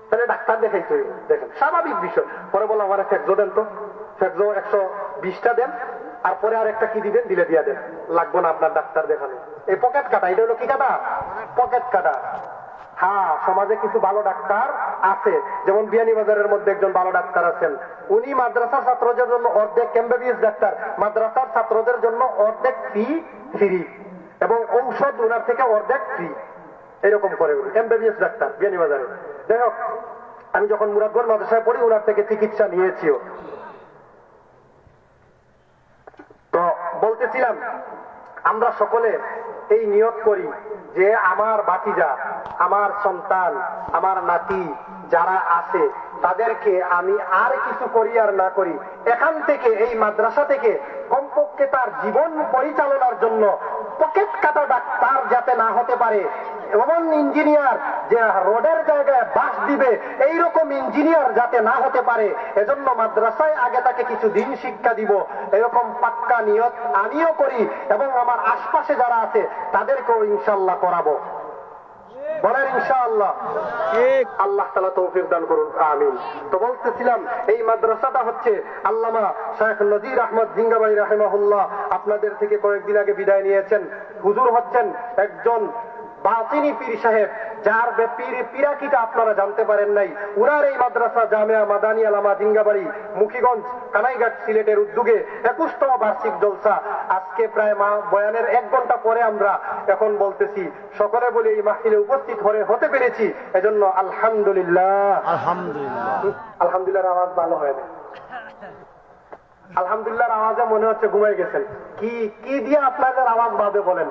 তাহলে ডাক্তার দেখাইতে হইবে। দেখেন স্বাভাবিক বিষয়। পরে বললাম আমার ফেকজো দেন তো, ফেকজো 120টা দেন, আর পরে আর একটা কি দিবেন, দিলে দিয়া দেন, লাগবো না আপনার ডাক্তার দেখানো। এই পকেট কাটা, এটা হলো কি কাটা? পকেট কাটা। হ্যাঁ, সমাজে কিছু ভালো ডাক্তার আছে, যেমন বিয়ানীবাজারের মধ্যে একজন ভালো ডাক্তার আছেন। উনি মাদ্রাসার ছাত্রদের জন্য অর্ধেক, এমবিবিএস ডাক্তার, মাদ্রাসার ছাত্রদের জন্য অর্ধেক ফি ফ্রি, এবং ঔষধ ওনার থেকে অর্ধেক ফ্রি, এরকম করে উনি এমবিবিএস ডাক্তার বিয়ানীবাজারে। যাই হোক, আমি যখন মুরাদগঞ্জ মাদ্রাসায় পড়ি ওনার থেকে চিকিৎসা নিয়েছিও। তো বলতেছিলাম, আমরা সকলে এই নিয়ত করি যে আমার ভাতিজা, আমার সন্তান, আমার নাতি যারা আছে তাদেরকে আমি আর কিছু করি আর না করি, এখান থেকে এই মাদ্রাসা থেকে কমপক্ষে তার জীবন পরিচালনার জন্য পকেট কাটা ডাক্তার যাতে না হতে পারে, এমন ইঞ্জিনিয়ার যে রোডের জায়গায় বাস দিবে, এইরকম ইঞ্জিনিয়ার যাতে না হতে পারে, এজন্য মাদ্রাসায় আগে তাকে কিছু দিন শিক্ষা দিব, এরকম পাক্কা নিয়ত আমিও করি, এবং আমার আশপাশে যারা আছে তাদেরকেও ইনশাআল্লাহ করাবো। বলেন ইনশাআল্লাহ। আল্লাহ তাআলা তৌফিক দান করুন, আমিন। তো বলতেছিলাম, এই মাদ্রাসাটা হচ্ছে আল্লামা শেখ নজির আহমদ জিঙ্গাবাড়ি রাহিমাহুল্লাহ আপনাদের থেকে কয়েকদিন আগে বিদায় নিয়েছেন। হুজুর হচ্ছেন একজন বাতিনি পীর সাহেব, যার পিরাকিটা আপনারা জানতে পারেন নাই। উনার এই মাদ্রাসা জামিয়া মাদানী আলামা জিঙ্গাবাড়ি মুখিগঞ্জ কানাইঘাট সিলেটের উদ্যোগে 21তম বার্ষিক জলসা। আজকে প্রায় বয়ানের 1 ঘন্টা পরে আমরা এখন বলতেছি, সকলে বলে এই মাহফিলে উপস্থিত হতে পেরেছি, এজন্য আলহামদুলিল্লাহ। আলহামদুলিল্লাহ। আলহামদুলিল্লাহর আওয়াজ ভালো হয় না। আলহামদুলিল্লাহর আওয়াজে মনে হচ্ছে ঘুমাই গেছেন। কি কি দিয়ে আপনাদের আওয়াজ বাড়বে বলেন?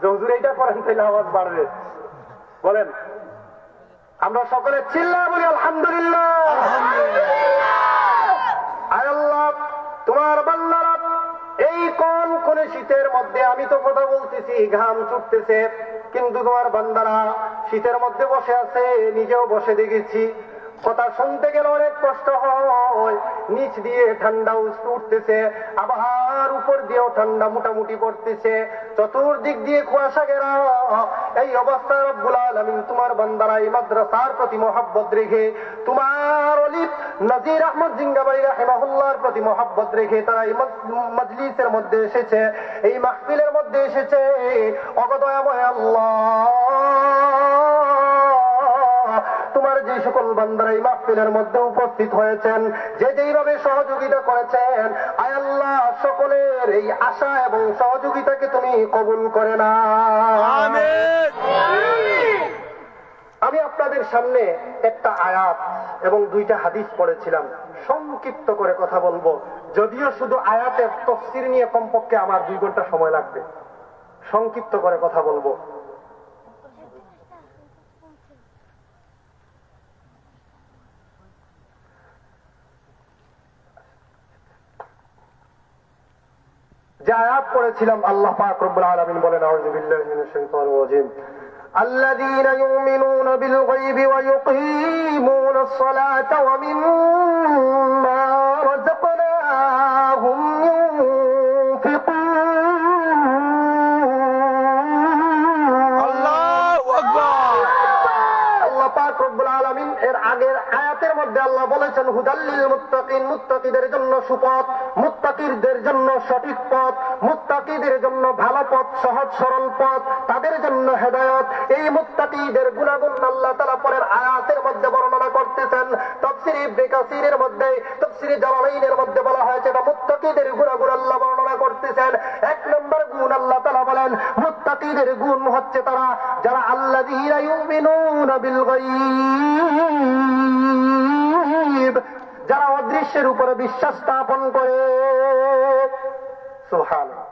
যে হুজুর এইটা করেন তাহলে আওয়াজ বাড়বে। বলেন, আমরা সকলে চিল্লায় বলি আলহামদুলিল্লাহ। আয় আল্লাহ, তোমার বান্দারা এই কোন শীতের মধ্যে, আমি তো কথা বলতেছি ঘাম ছুটতেছে, কিন্তু তোমার বান্দারা শীতের মধ্যে বসে আছে, নিজেও বসে দেখেছি, কথা শুনতে গেলে অনেক কষ্ট হয়। নিচ দিয়ে ঠান্ডা উঠতেছে, আবার উপর দিয়েও ঠান্ডা মোটামুটি পড়তেছে, চতুর্দিক দিয়ে কুয়াশা ঘেরা। এই অবস্থায় রব্বুল আলামিন তোমার বান্দারা এই মাদ্রাসার প্রতি মহব্বত রেখে, তোমার ওলি নজির আহমদ জিঙ্গাবাড়ি রাহিমাহুল্লাহর প্রতি মহব্বত রেখে তারা এই মজলিসের মধ্যে এসেছে, এই মাহফিলের মধ্যে এসেছে। অগদয়াময় আল্লাহ, তোমার যে সকল বান্দারা এই মাহফিলের মধ্যে উপস্থিত হয়েছেন, যে যেইভাবে সহযোগিতা করেছেন, আয় আল্লাহ সকলের এই আশা এবং সহযোগিতাকে তুমি কবুল করে না। আমিন। আমি আপনাদের সামনে একটা আয়াত এবং 2টা হাদিস পড়েছিলাম, সংক্ষিপ্ত করে কথা বলবো, যদিও শুধু আয়াতের তাফসীর নিয়ে কমপক্ষে আমার 2 ঘন্টা সময় লাগবে। সংক্ষিপ্ত করে কথা বলবো। যে আয়াত পড়েছিলাম, আল্লাহ পাক রব্বুল আলামিন বলেন, আউযু বিল্লাহি মিনাশ শাইতানির রাজীম, الذين يؤمنون بالغيب ويقيمون الصلاة ومما رزقناهم ينفقون। আল্লাহু আকবার। আল্লাহ পাক রব্বুল আলামিন এর আগের আয়াতের মধ্যে আল্লাহ বলেছেন, হুদাল্লিল মুত্তাকিন, মুত্তাকিদের জন্য সুপথ, মুত্তাকিদের জন্য সঠিক পথ, মুত্তাকিদের জন্য ভালো পথ, সহজ সরল পথ, তাদের জন্য হেদায়েত। এই মুত্তাকিদের গুণাগুণ আল্লাহ তাআলা পরের আয়াতের মধ্যে বর্ণনা করতেছেন। তাফসীর ইবনে কাসিরের মধ্যে, তাফসীর জালালাইনের মধ্যে বলা হয়েছে এটা মুত্তাকিদের গুণাগুণ আল্লাহ বর্ণনা করতেছেন। এক নম্বর গুণ আল্লাহ তাআলা বলেন, মুত্তাকিদের গুণ হচ্ছে তারা যারা আল্লাযীনা ইউমিনুনা বিল গায়ব, যারা অদৃশ্যের উপরে বিশ্বাস স্থাপন করে। সুবহানাল্লাহ।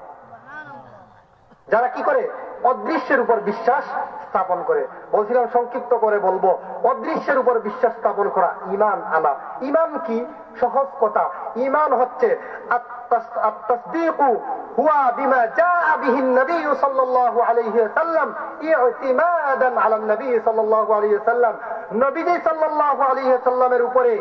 যারা কি করে? অদৃশ্যের উপর বিশ্বাস স্থাপন করে। বলছিলাম সংক্ষিপ্ত করে বলবো, অদৃশ্যের উপর বিশ্বাস স্থাপন করা ঈমান আনা। ঈমান কি? সহজ কথা, ঈমান হচ্ছে আত-তাসদীকু হুয়া বিমা জাআ বিহি নবী সাল্লাল্লাহু আলাইহি ওয়াসাল্লাম ইতিমাদান আলা নবী সাল্লাল্লাহু আলাইহি ওয়াসাল্লাম। নবীজি সাল্লাল্লাহু আলাইহি ওয়াসাল্লামের উপরে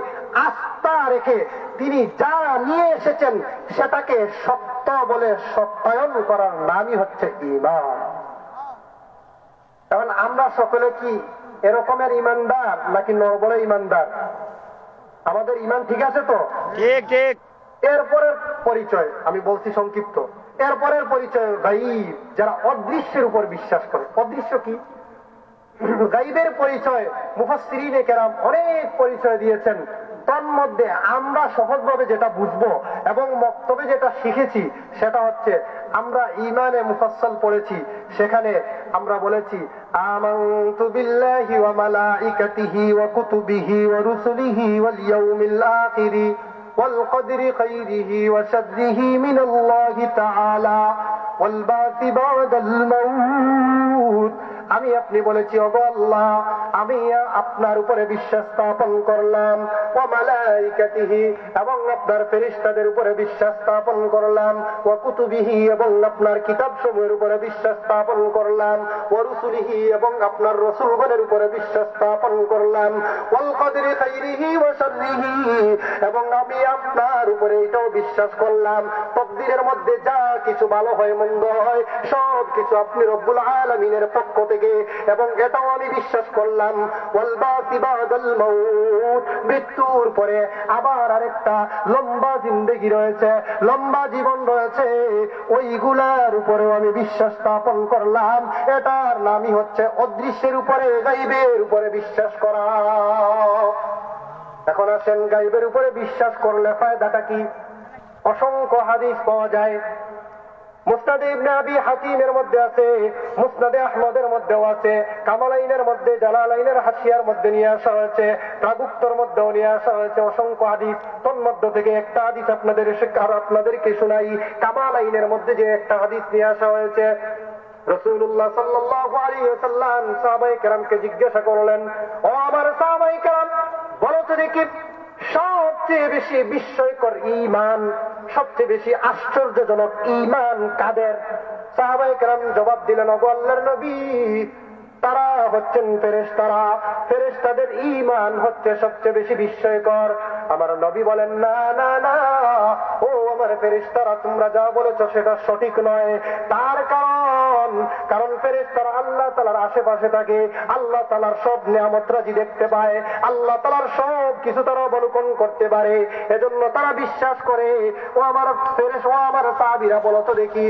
আস্থা রেখে তিনি যা নিয়ে এসেছেন সেটাকে সত্য বলে সত্যায়ন করার নামই হচ্ছে ঈমান। এখন আমরা সকলে কি এরকমের ঈমানদার নাকি নরবরে ঈমানদার? আমাদের ঈমান ঠিক আছে তো? ঠিক ঠিক। এরপরের পরিচয় আমি বলছি সংক্ষিপ্ত। এরপরের পরিচয় গায়ব, যারা অদৃশ্যের উপর বিশ্বাস করে। অদৃশ্য কি? গায়বের পরিচয় মুফাসসিরিনে কেরাম অনেক পরিচয় দিয়েছেন। তন্মধ্যে আমরা সহজভাবে যেটা বুঝবো এবং মক্তবে যেটা শিখেছি সেটা হচ্ছে, আমরা ঈমানে মুফাসসাল পড়েছি, সেখানে আমরা বলেছি আমানতু বিল্লাহি ওয়া মালাইকাতিহি ওয়া কুতুবিহি ওয়া রুসুলিহি ওয়াল ইয়াউমিল আখিরি ওয়াল কদরি খাইরিহি ওয়া শাররিহি মিনাল্লাহি তাআলা ওয়াল বাসি বাদাল মাউত। আমি আপনি বলেছি, ওগো আল্লাহ, আমি আপনার উপরে বিশ্বাস স্থাপন করলাম, ওয়া মালাইকাতিহি, এবং আপনার ফেরেশতাদের উপরে বিশ্বাস স্থাপন করলাম, ওয়া কুতুবিহি, এবং আপনার কিতাবসমূহের উপরে বিশ্বাস স্থাপন করলাম, ওয়া রুসুলিহি, এবং আপনার রাসূলগণের উপরে বিশ্বাস স্থাপন করলাম, ওয়াল কদরি খাইরিহি ওয়া শাররিহি, এবং আমি আপনার উপরে এটাও বিশ্বাস করলাম তকদীরের মধ্যে যা কিছু ভালো হয় মন্দ হয় সব কিছু আপনি রব্বুল আলামিনের পক্ষ থেকে। এবং এটাও আমি বিশ্বাস করলাম ওয়াল বাসি বাদাল মাউত, মৃত্যুর পরে আবার আরেকটা লম্বা জিন্দেগি রয়েছে, লম্বা জীবন রয়েছে, ওইগুলার উপরেও আমি বিশ্বাস স্থাপন করলাম। এটার নামই হচ্ছে অদৃশ্যের উপরে, গায়বের উপরে বিশ্বাস করা। এখন আসেন, গায়বের উপরে বিশ্বাস করলে ফায়দাটা কি? অসংখ্য হাদিস পাওয়া যায়। মুসনাদে ইবনে আবি হাতিমের মধ্যে আছে, মুসনাদে আহমদের মধ্যেও আছে, কামালাইনের মধ্যে, জালালাইনের হাসিয়ার মধ্যে নিয়ে আসা হয়েছে, প্রাগুক্তর মধ্যেও নিয়ে আসা হয়েছে অসংখ্য হাদিস। তন্মধ্য থেকে একটা হাদিস আপনাদেরকে শোনাই। কামালাইনের মধ্যে যে একটা হাদিস নিয়ে আসা হয়েছে, রাসূলুল্লাহ সাল্লাল্লাহু আলাইহি ওয়াসাল্লাম সাহাবায়ে কেরামকে জিজ্ঞাসা করলেন, ও আমার সাহাবায়ে কেরাম, বলো তো দেখি সবচেয়ে বেশি বিস্ময়কর ঈমান, সবচেয়ে বেশি আশ্চর্যজনক ঈমান কাদের? সাহাবায়ে কেরাম জবাব দিলেন, ওগো আল্লাহর নবী, তারা হচ্ছেন ফেরেশতারা, ফেরেশতাদের ঈমান হচ্ছে সবচেয়ে বেশি বিস্ময়কর। আমার নবী বলেন, না না না, ও আমার ফেরেশতারা, তোমরা যা বলেছো সেটা সঠিক নয়। তার কারণ ফেরেশতারা আল্লাহ তাআলার আশেপাশে থাকে, আল্লাহ তাআলার সব নিয়ামত রাজি দেখতে পায়, আল্লাহ তাআলার সব কিছু তারা অবলোকন করতে পারে, এজন্য তারা বিশ্বাস করে। ও আমার ফেরেশতা, ও আমার সাহাবীরা, বলো তো দেখি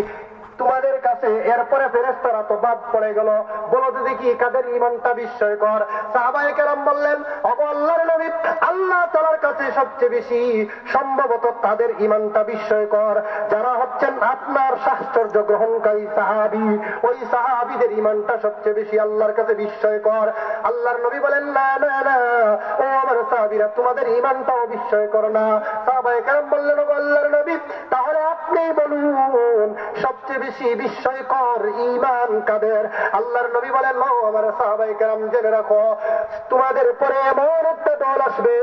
তোমাদের কাছে এরপরে ফেরেশতারা তো বাদ পড়ে গেল, বলো তো দেখি কাদের ঈমানটা বিস্ময়কর? সাহাবায়ে কেরাম বললেন, ওগো আল্লাহর নবী, আল্লাহ তাআলার কাছে সবচেয়ে বেশি সম্ভবত তাদের ঈমানটা বিস্ময়কর যারা হচ্ছেন আপনার সাহচর্য গ্রহণকারী সাহাবী। ওই সাহাবীদের ঈমানটা সবচেয়ে বেশি আল্লাহর কাছে বিস্ময়কর। আল্লাহর নবী বলেন, না না না, ও আমার সাহাবীরা, তোমাদের ঈমানটাও বিস্ময়কর না। সাহাবায়ে কেরাম বললেন, ওগো আল্লাহর নবী, তাহলে আপনি বলুন সবচেয়ে বেশি বিস্ময়কর ঈমান কাদের? আল্লাহর নবী বলেন, ও আমার সাহাবায়ে কেরাম, জেনে রাখো, তোমাদের পরে এমন একটা দল আসবে